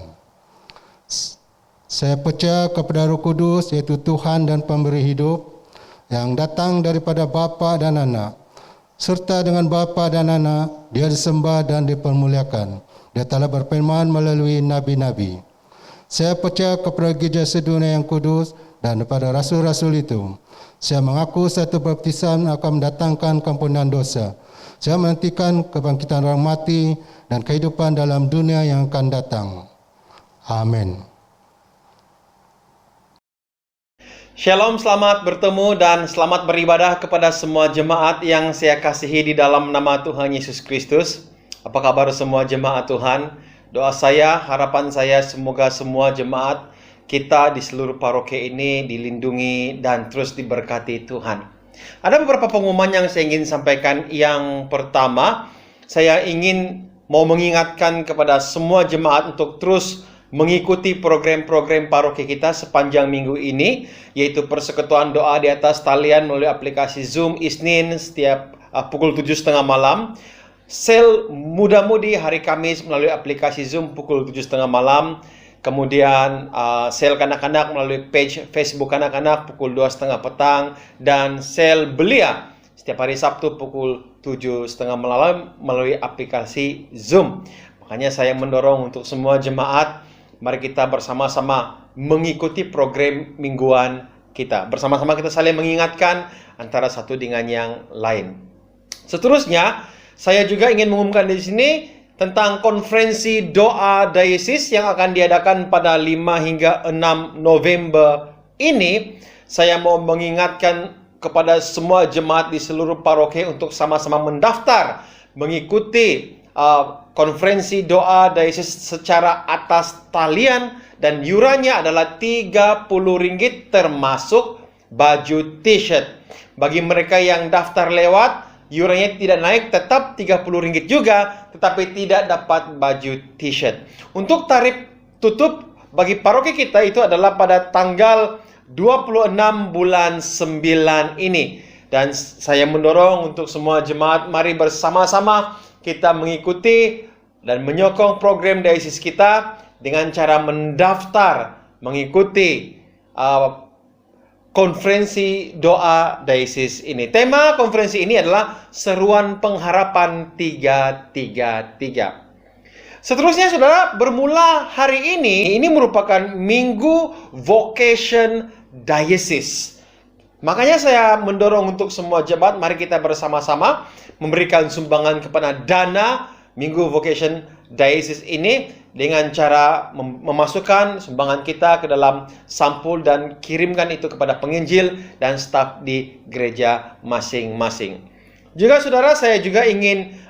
Saya percaya kepada Roh Kudus, yaitu Tuhan dan Pemberi hidup, yang datang daripada Bapa dan Anak. Serta dengan Bapa dan Anak, dia disembah dan dipermuliakan. Dia telah berfirman melalui nabi-nabi. Saya percaya kepada gereja sedunia yang kudus dan kepada rasul-rasul itu. Saya mengaku satu baptisan akan mendatangkan kampunan dosa. Saya menantikan kebangkitan orang mati dan kehidupan dalam dunia yang akan datang. Amin. Shalom, selamat bertemu dan selamat beribadah kepada semua jemaat yang saya kasihi di dalam nama Tuhan Yesus Kristus. Apa kabar semua jemaat Tuhan? Doa saya, harapan saya semoga semua jemaat kita di seluruh paroki ini dilindungi dan terus diberkati Tuhan. Ada beberapa pengumuman yang saya ingin sampaikan. Yang pertama, saya ingin mau mengingatkan kepada semua jemaat untuk terus mengikuti program-program paroki kita sepanjang minggu ini, yaitu persekutuan doa di atas talian melalui aplikasi Zoom Isnin setiap pukul 7.30 malam. Sel muda-mudi hari Kamis melalui aplikasi Zoom pukul 7.30 malam. Kemudian sel kanak-kanak melalui page Facebook kanak-kanak pukul 2.30 petang. Dan sel belia setiap hari Sabtu pukul 7.30 malam melalui aplikasi Zoom. Makanya saya mendorong untuk semua jemaat, mari kita bersama-sama mengikuti program mingguan kita. Bersama-sama kita saling mengingatkan antara satu dengan yang lain. Seterusnya, saya juga ingin mengumumkan di sini tentang konferensi doa dayesis yang akan diadakan pada 5 hingga 6 November ini. Saya mau mengingatkan kepada semua jemaat di seluruh paroki untuk sama-sama mendaftar mengikuti konferensi doa dayesis secara atas talian, dan yurannya adalah Rp30 termasuk baju t-shirt. Bagi mereka yang daftar lewat, yurannya tidak naik, tetap Rp30 juga, tetapi tidak dapat baju t-shirt. Untuk tarif tutup bagi paroki kita itu adalah pada tanggal 26 bulan 9 ini. Dan saya mendorong untuk semua jemaat, mari bersama-sama kita mengikuti dan menyokong program dayesis kita dengan cara mendaftar mengikuti konferensi doa dayesis ini. Tema konferensi ini adalah Seruan Pengharapan 333. Seterusnya saudara, bermula hari ini merupakan Minggu Vocation Dayesis. Makanya saya mendorong untuk semua jemaat, mari kita bersama-sama memberikan sumbangan kepada dana Minggu Vocation Dayesis ini dengan cara memasukkan sumbangan kita ke dalam sampul dan kirimkan itu kepada penginjil dan staf di gereja masing-masing. Juga saudara, saya juga ingin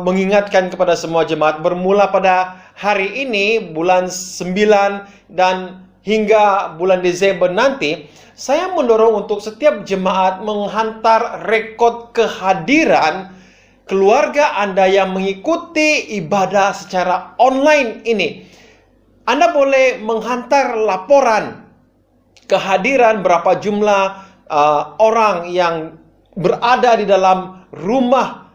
mengingatkan kepada semua jemaat, bermula pada hari ini bulan 9 dan hingga bulan Desember nanti, saya mendorong untuk setiap jemaat menghantar rekod kehadiran keluarga Anda yang mengikuti ibadah secara online ini. Anda boleh menghantar laporan kehadiran, berapa jumlah orang yang berada di dalam rumah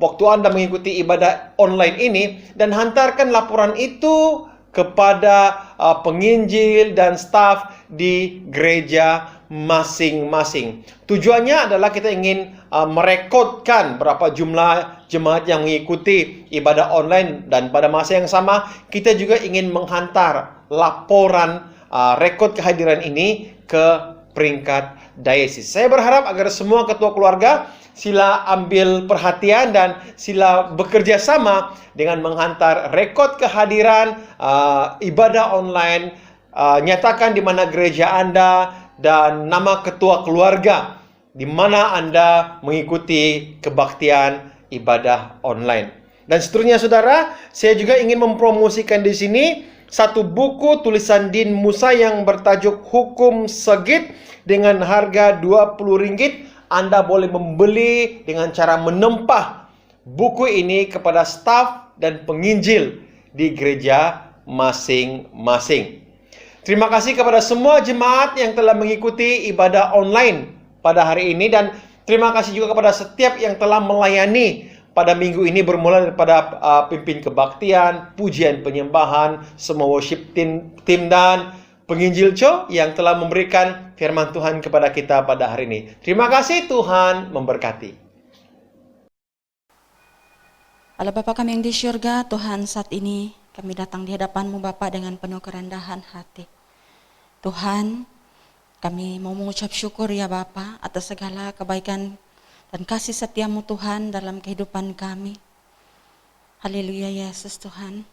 waktu Anda mengikuti ibadah online ini, dan hantarkan laporan itu kepada penginjil dan staf di gereja masing-masing. Tujuannya adalah kita ingin merekodkan berapa jumlah jemaat yang mengikuti ibadah online, dan pada masa yang sama kita juga ingin menghantar laporan rekod kehadiran ini ke peringkat dayesis. Saya berharap agar semua ketua keluarga sila ambil perhatian dan sila bekerja sama dengan menghantar rekod kehadiran ibadah online, nyatakan di mana gereja Anda dan nama ketua keluarga di mana Anda mengikuti kebaktian ibadah online. Dan seterusnya saudara, saya juga ingin mempromosikan di sini satu buku tulisan Din Musa yang bertajuk Hukum Segit dengan harga Rp20. Anda boleh membeli dengan cara menempah buku ini kepada staf dan penginjil di gereja masing-masing. Terima kasih kepada semua jemaat yang telah mengikuti ibadah online pada hari ini, dan terima kasih juga kepada setiap yang telah melayani pada minggu ini, bermula daripada pimpin kebaktian, pujian penyembahan, semua worship team dan penginjil Co yang telah memberikan firman Tuhan kepada kita pada hari ini. Terima kasih, Tuhan memberkati. Allah Bapa kami yang di syurga, Tuhan, saat ini kami datang di hadapan-Mu Bapa dengan penuh kerendahan hati. Tuhan, kami mau mengucap syukur ya Bapa atas segala kebaikan dan kasih setia-Mu Tuhan dalam kehidupan kami. Haleluya Yesus Tuhan.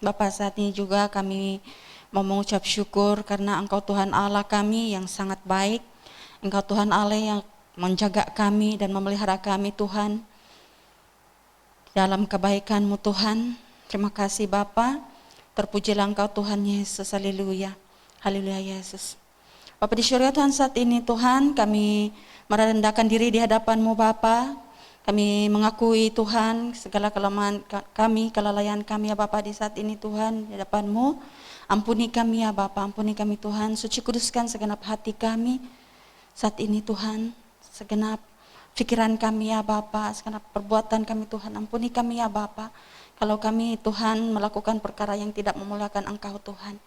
Bapa, saat ini juga kami mau mengucap syukur karena Engkau Tuhan Allah kami yang sangat baik. Engkau Tuhan Allah yang menjaga kami dan memelihara kami Tuhan dalam kebaikan-Mu Tuhan. Terima kasih Bapa. Terpujilah Engkau Tuhan Yesus. Haleluya. Haleluya Yesus. Bapa di syurga Tuhan, saat ini Tuhan kami merendahkan diri di hadapan-Mu Bapa. Kami mengakui Tuhan segala kelemahan kami, kelalaian kami ya Bapa di saat ini Tuhan di hadapan-Mu. Ampuni kami ya Bapa, ampuni kami Tuhan. Suci kuduskan segenap hati kami saat ini Tuhan, segenap pikiran kami ya Bapa, segenap perbuatan kami Tuhan. Ampuni kami ya Bapa kalau kami Tuhan melakukan perkara yang tidak memuliakan Engkau Tuhan.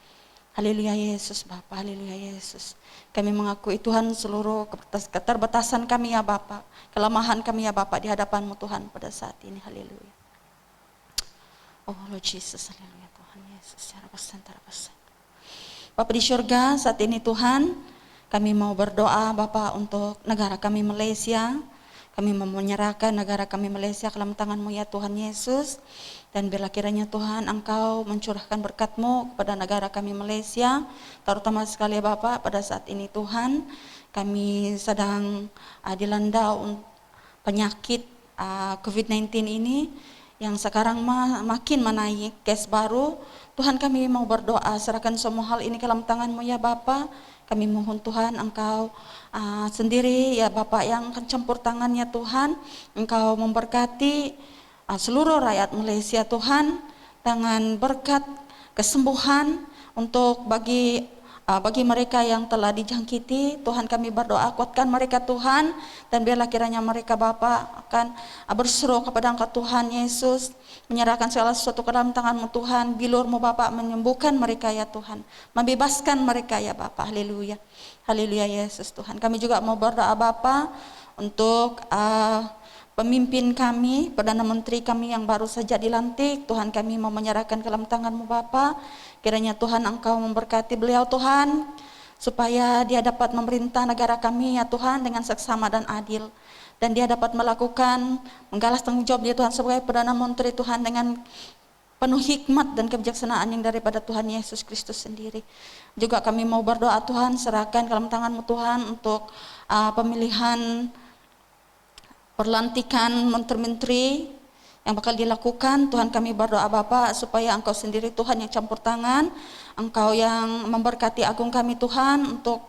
Haleluya Yesus Bapa, haleluya Yesus. Kami mengakui Tuhan seluruh keterbatasan kami ya Bapa, kelemahan kami ya Bapa di hadapan-Mu Tuhan pada saat ini. Haleluya. Oh Lord Jesus, haleluya Tuhan Yesus. Bapa di syurga, saat ini Tuhan kami mau berdoa Bapa untuk negara kami Malaysia. Kami mau menyerahkan negara kami Malaysia ke dalam tangan-Mu ya Tuhan Yesus. Dan bila kiranya Tuhan Engkau mencurahkan berkat-Mu kepada negara kami Malaysia, terutama sekali Bapa pada saat ini Tuhan, kami sedang dilanda penyakit COVID-19 ini yang sekarang makin menaik kes baru. Tuhan kami mau berdoa, serahkan semua hal ini ke dalam tangan-Mu ya Bapa. Kami mohon Tuhan Engkau sendiri ya Bapa yang akan campur tangannya Tuhan. Engkau memberkati seluruh rakyat Malaysia Tuhan dengan berkat kesembuhan untuk bagi mereka yang telah dijangkiti. Tuhan kami berdoa, kuatkan mereka Tuhan, dan biarlah kiranya mereka Bapa akan berseru kepada Engkau Tuhan Yesus, menyerahkan segala sesuatu ke dalam tangan-Mu Tuhan. Bilur-Mu Bapa menyembuhkan mereka ya Tuhan, membebaskan mereka ya Bapa. Haleluya, haleluya Yesus Tuhan. Kami juga mau berdoa Bapa untuk pemimpin kami, Perdana Menteri kami yang baru saja dilantik. Tuhan kami mau menyerahkan ke dalam tangan-Mu Bapa. Kiranya Tuhan Engkau memberkati beliau Tuhan, supaya dia dapat memerintah negara kami ya Tuhan dengan seksama dan adil. Dan dia dapat melakukan, menggalas tanggung jawab dia Tuhan sebagai Perdana Menteri Tuhan dengan penuh hikmat dan kebijaksanaan yang daripada Tuhan Yesus Kristus sendiri. Juga kami mau berdoa Tuhan, serahkan ke dalam tangan-Mu Tuhan untuk pemilihan perlantikan menteri-menteri yang bakal dilakukan. Tuhan kami berdoa Bapa supaya Engkau sendiri Tuhan yang campur tangan, Engkau yang memberkati agung kami Tuhan untuk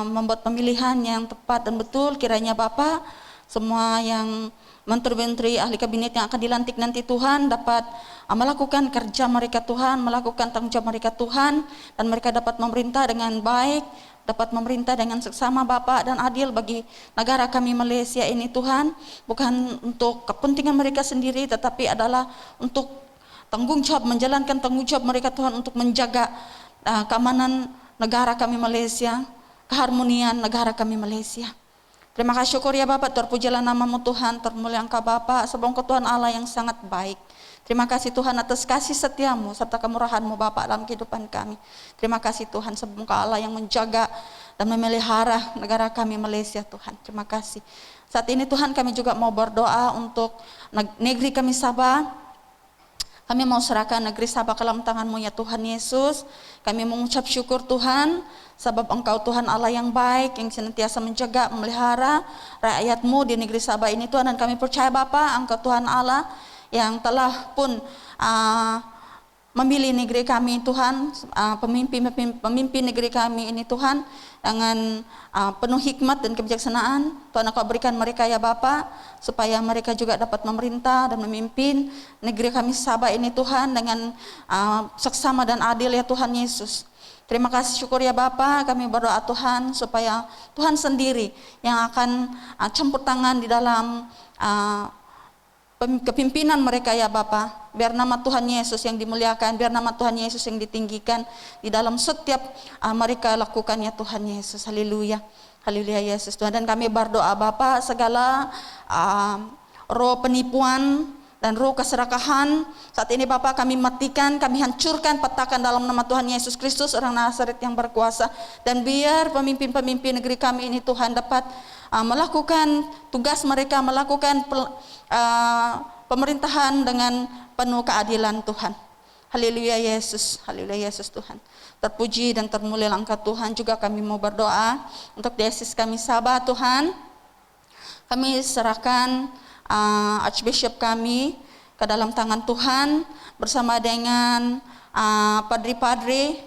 membuat pemilihan yang tepat dan betul. Kiranya Bapa semua yang menteri-menteri ahli kabinet yang akan dilantik nanti Tuhan dapat melakukan kerja mereka Tuhan, melakukan tanggung jawab mereka Tuhan, dan mereka dapat memerintah dengan baik, dapat memerintah dengan seksama Bapa dan adil bagi negara kami Malaysia ini Tuhan, bukan untuk kepentingan mereka sendiri tetapi adalah untuk tanggung jawab, menjalankan tanggung jawab mereka Tuhan untuk menjaga keamanan negara kami Malaysia, keharmonian negara kami Malaysia. Terima kasih syukur ya Bapak, terpujilah namamu Tuhan, termulia Engkau Bapak, sebab Engkau Tuhan Allah yang sangat baik. Terima kasih Tuhan atas kasih setiamu serta kemurahan-Mu Bapak dalam kehidupan kami. Terima kasih Tuhan sebab Engkau Allah yang menjaga dan memelihara negara kami Malaysia Tuhan. Terima kasih. Saat ini Tuhan kami juga mau berdoa untuk negeri kami Sabah. Kami mau serahkan negeri Sabah ke dalam tangan-Mu ya Tuhan Yesus. Kami mengucap syukur Tuhan, sebab Engkau Tuhan Allah yang baik, yang senantiasa menjaga, memelihara rakyat-Mu di negeri Sabah ini Tuhan. Dan kami percaya Bapa, Engkau Tuhan Allah yang telah pun memilih negeri kami Tuhan, pemimpin negeri kami ini Tuhan, dengan penuh hikmat dan kebijaksanaan. Tuhan Engkau berikan mereka ya Bapa, supaya mereka juga dapat memerintah dan memimpin negeri kami Sabah ini Tuhan dengan seksama dan adil ya Tuhan Yesus. Terima kasih syukur ya Bapa, kami berdoa Tuhan supaya Tuhan sendiri yang akan campur tangan di dalam kepimpinan mereka ya Bapa. Biar nama Tuhan Yesus yang dimuliakan, biar nama Tuhan Yesus yang ditinggikan di dalam setiap mereka lakukan ya Tuhan Yesus. Haleluya. Haleluya Yesus Tuhan. Dan kami berdoa Bapa, segala roh penipuan dan roh keserakahan saat ini Bapa kami matikan, kami hancurkan, petakan dalam nama Tuhan Yesus Kristus orang Nazaret yang berkuasa. Dan biar pemimpin-pemimpin negeri kami ini Tuhan dapat melakukan tugas mereka, melakukan pemerintahan dengan penuh keadilan Tuhan. Haleluya Yesus, haleluya Yesus Tuhan. Terpuji dan termulia Engkau Tuhan. Juga kami mau berdoa untuk diocese kami Sabah Tuhan. Kami serahkan Archbishop kami ke dalam tangan Tuhan bersama dengan padri-padri,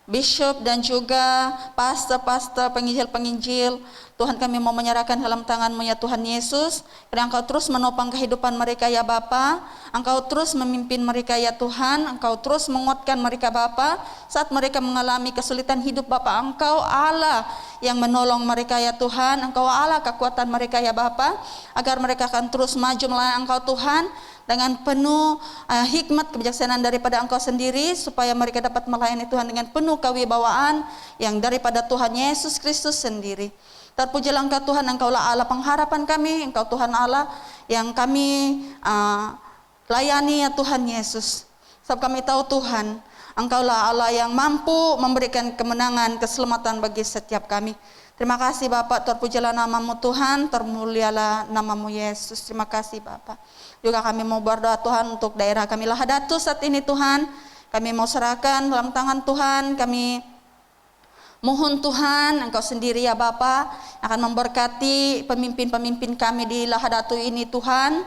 bishop dan juga pastor-pastor, penginjil-penginjil. Tuhan kami mau menyerahkan dalam tangan-Mu ya Tuhan Yesus. Karena Engkau terus menopang kehidupan mereka ya Bapa. Engkau terus memimpin mereka ya Tuhan. Engkau terus menguatkan mereka Bapa. Saat mereka mengalami kesulitan hidup Bapa, Engkau Allah yang menolong mereka ya Tuhan. Engkau Allah kekuatan mereka ya Bapa. Agar mereka akan terus maju melayani Engkau Tuhan dengan penuh hikmat kebijaksanaan daripada Engkau sendiri, supaya mereka dapat melayani Tuhan dengan penuh kewibawaan yang daripada Tuhan Yesus Kristus sendiri. Terpujilah Engkau Tuhan, Engkaulah Allah pengharapan kami, Engkau Tuhan Allah yang kami layani ya Tuhan Yesus. Sebab kami tahu Tuhan, Engkaulah Allah yang mampu memberikan kemenangan, keselamatan bagi setiap kami. Terima kasih Bapak, terpujilah namamu Tuhan, termulialah namamu Yesus. Terima kasih Bapak. Juga kami mau berdoa Tuhan untuk daerah kami Lahadatus saat ini Tuhan. Kami mau serahkan dalam tangan Tuhan, kami mohon Tuhan Engkau sendiri ya Bapa akan memberkati pemimpin-pemimpin kami di Lahadatu ini Tuhan.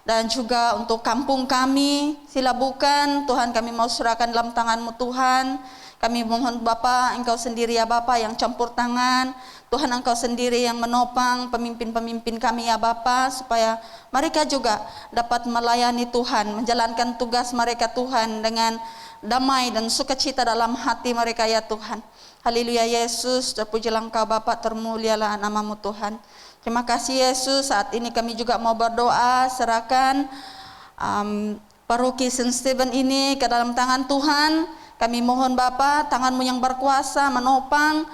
Dan juga untuk kampung kami Silabukan Tuhan, kami mau serahkan dalam tangan-Mu Tuhan. Kami mohon Bapa, Engkau sendiri ya Bapa yang campur tangan. Tuhan Engkau sendiri yang menopang pemimpin-pemimpin kami ya Bapa, supaya mereka juga dapat melayani Tuhan, menjalankan tugas mereka Tuhan dengan damai dan sukacita dalam hati mereka ya Tuhan. Haleluya Yesus, terpujilah Engkau Bapa, termulialah namamu Tuhan. Terima kasih Yesus. Saat ini kami juga mau berdoa, serahkan paroki St. Stephen ini ke dalam tangan Tuhan. Kami mohon Bapa, tangan-Mu yang berkuasa menopang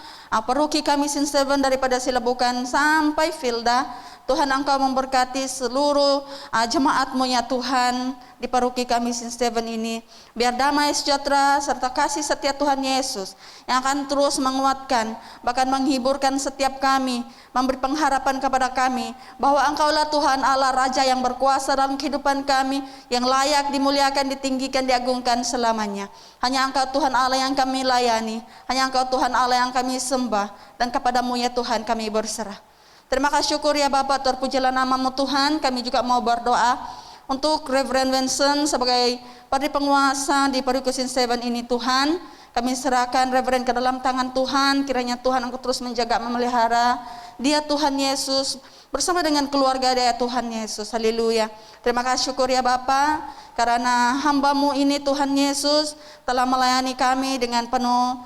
paroki kami St. Stephen daripada Silabukan sampai Filda. Tuhan Engkau memberkati seluruh jemaat-Mu ya Tuhan di paroki kami St. Stephen ini. Biar damai sejahtera serta kasih setia Tuhan Yesus yang akan terus menguatkan, bahkan menghiburkan setiap kami, memberi pengharapan kepada kami bahwa Engkaulah Tuhan Allah Raja yang berkuasa dalam kehidupan kami, yang layak dimuliakan, ditinggikan, diagungkan selamanya. Hanya Engkau Tuhan Allah yang kami layani, hanya Engkau Tuhan Allah yang kami sembah, dan kepadamu ya Tuhan kami berserah. Terima kasih syukur ya Bapak, terpujilah namamu Tuhan. Kami juga mau berdoa untuk Reverend Vincent sebagai padri penguasa di paroki St. Stephen ini Tuhan. Kami serahkan Reverend ke dalam tangan Tuhan. Kiranya Tuhan Engkau terus menjaga, memelihara dia Tuhan Yesus, bersama dengan keluarga dia Tuhan Yesus. Haleluya. Terima kasih, syukur ya Bapa, karena hamba-Mu ini Tuhan Yesus telah melayani kami dengan penuh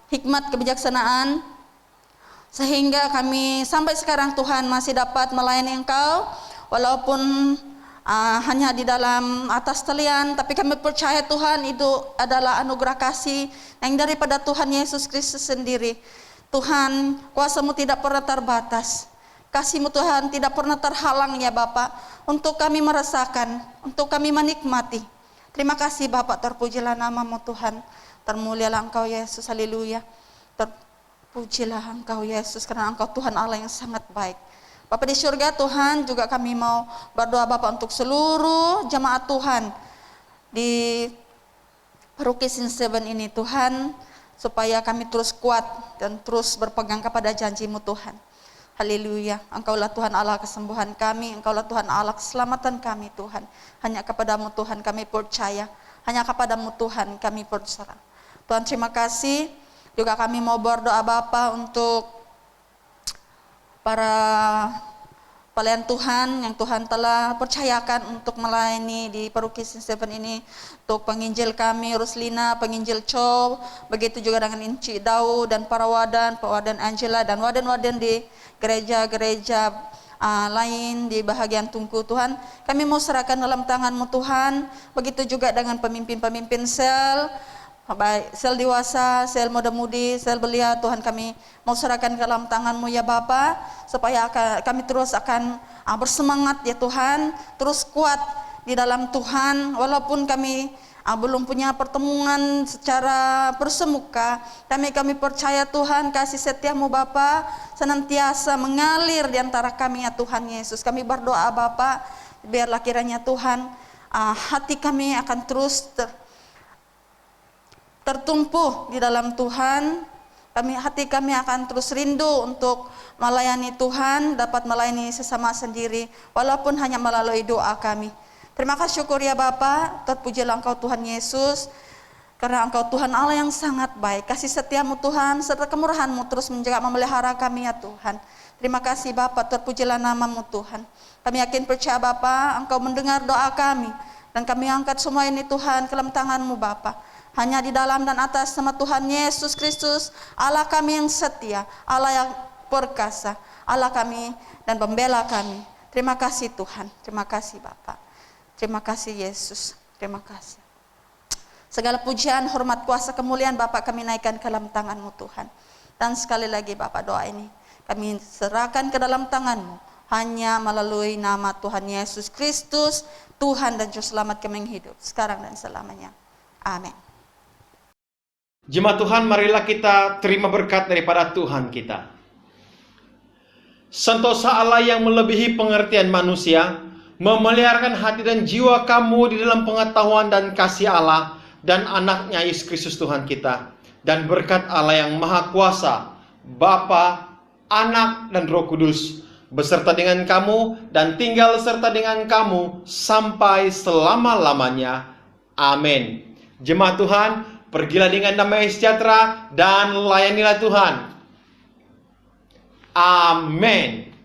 hikmat kebijaksanaan, sehingga kami sampai sekarang Tuhan masih dapat melayani Engkau, walaupun hanya di dalam atas talian, tapi kami percaya Tuhan itu adalah anugerah kasih yang daripada Tuhan Yesus Kristus sendiri. Tuhan, kuasa-Mu tidak pernah terbatas, kasih-Mu Tuhan tidak pernah terhalang ya Bapa, untuk kami merasakan, untuk kami menikmati. Terima kasih Bapa, terpujilah nama-Mu Tuhan, termulialah Engkau Yesus, haleluya. Terpujilah Engkau Yesus, karena Engkau Tuhan Allah yang sangat baik. Bapa di surga Tuhan, juga kami mau berdoa Bapa untuk seluruh jemaat Tuhan di Paroki Sin Seven ini Tuhan, supaya kami terus kuat dan terus berpegang kepada janji-Mu Tuhan. Haleluya. Engkaulah Tuhan Allah kesembuhan kami, Engkaulah Tuhan Allah keselamatan kami Tuhan. Hanya kepada-Mu Tuhan kami percaya, hanya kepada-Mu Tuhan kami berserah. Tuhan terima kasih. Juga kami mau berdoa Bapa untuk para pelayan Tuhan yang Tuhan telah percayakan untuk melayani di Paroki Sin Seven ini, untuk penginjil kami Ruslina, penginjil Chow, begitu juga dengan Inci Dau dan para wadan, Pak Wadan Angela dan wadan-wadan di gereja-gereja lain di bahagian Tungku Tuhan. Kami mau serahkan dalam tangan-Mu Tuhan, begitu juga dengan pemimpin-pemimpin sel, baik sel dewasa, sel muda-mudi, sel belia Tuhan, kami mau serahkan ke dalam tangan-Mu ya Bapa, supaya kami terus akan bersemangat ya Tuhan, terus kuat di dalam Tuhan, walaupun kami belum punya pertemuan secara bersemuka, kami percaya Tuhan kasih setia-Mu Bapa senantiasa mengalir di antara kami ya Tuhan Yesus. Kami berdoa Bapa, biarlah kiranya Tuhan hati kami akan terus tertumpuh di dalam Tuhan. Hati kami akan terus rindu untuk melayani Tuhan, dapat melayani sesama sendiri, walaupun hanya melalui doa kami. Terima kasih syukur ya Bapa, terpujilah Engkau Tuhan Yesus, karena Engkau Tuhan Allah yang sangat baik. Kasih setia-Mu Tuhan, serta kemurahan-Mu terus menjaga memelihara kami ya Tuhan. Terima kasih Bapa, terpujilah nama-Mu Tuhan. Kami yakin percaya Bapa, Engkau mendengar doa kami, dan kami angkat semua ini Tuhan ke dalam tangan-Mu Bapa. Hanya di dalam dan atas nama Tuhan Yesus Kristus, Allah kami yang setia, Allah yang perkasa, Allah kami dan pembela kami. Terima kasih Tuhan, terima kasih Bapa, terima kasih Yesus, terima kasih. Segala pujian, hormat, kuasa, kemuliaan Bapa kami naikkan ke dalam tangan-Mu Tuhan. Dan sekali lagi Bapa, doa ini kami serahkan ke dalam tangan-Mu, hanya melalui nama Tuhan Yesus Kristus, Tuhan dan Juru Selamat kami yang hidup, sekarang dan selamanya. Amin. Jemaat Tuhan, marilah kita terima berkat daripada Tuhan kita. Sentosa Allah yang melebihi pengertian manusia, memeliharakan hati dan jiwa kamu di dalam pengetahuan dan kasih Allah dan anaknya Yesus Kristus Tuhan kita. Dan berkat Allah yang Maha Kuasa, Bapa, Anak, dan Roh Kudus, beserta dengan kamu dan tinggal serta dengan kamu sampai selama-lamanya. Amin. Jemaat Tuhan, pergilah dengan damai sejahtera dan layanilah Tuhan. Amin.